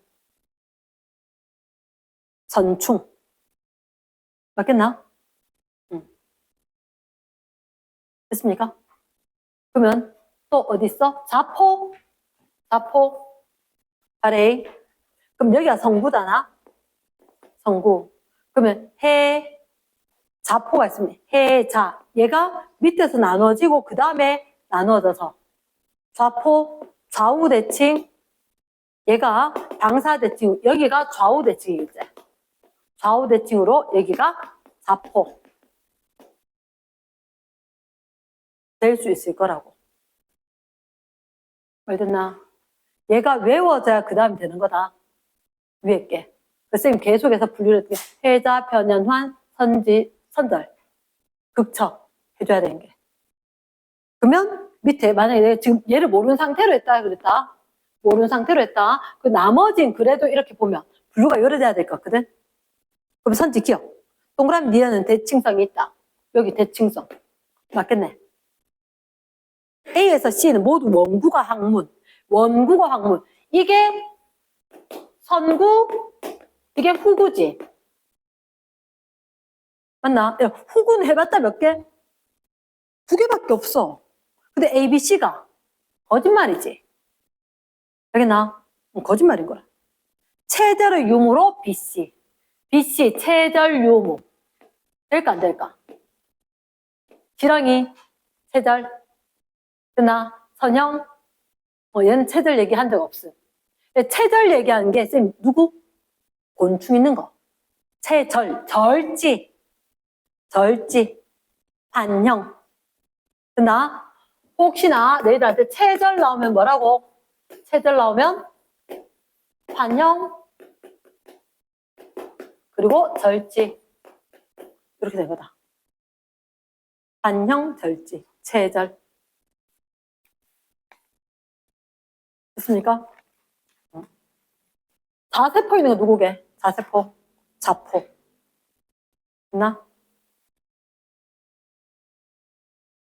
선충. 맞겠나? 됐습니까? 그러면 또 어디 있어? 자포 아래. 그럼 여기가 성구잖아. 성구. 그러면 자포가 있습니다. 해자. 얘가 밑에서 나눠지고 그 다음에 나누어져서 좌포, 좌우 대칭. 얘가 방사 대칭. 여기가 좌우 대칭이겠지. 좌우 대칭으로 여기가 자포 될 수 있을 거라고. 알겠나? 얘가 외워져야 그 다음에 되는 거다. 위에 게. 선생님 계속해서 분류를 어떻게 해자, 편연환, 선절, 극척 해줘야 되는 게. 그러면 밑에 만약에 내가 지금 얘를 모르는 상태로 했다 그랬다. 모르는 상태로 했다. 그 나머진 그래도 이렇게 보면 분류가 여러 돼야 될 것 같거든. 그럼 선지 기억. 동그라미 니은은 대칭성이 있다. 여기 대칭성. 맞겠네. A에서 C는 모두 원구가 항문. 이게 선구, 이게 후구지. 맞나? 야, 후구는 해봤다 몇 개? 2개밖에 없어. 근데 A, B, C가 거짓말이지. 알겠나? 거짓말인 거야. 체절의 유무로 BC. BC 체절 유무. 될까 안 될까? 지렁이 체절. 그나 선형. 얘는 체절 얘기한 적 없음. 체절 얘기하는 게 쌤 누구? 곤충 있는 거. 체절, 절지, 반형. 그나 혹시나 너희들한테 체절 나오면 뭐라고? 체절 나오면 반형 그리고 절지 이렇게 된 거다. 반형, 절지, 체절. 됐습니까? 자세포 있는 거 누구게? 자세포, 자포. 됐나?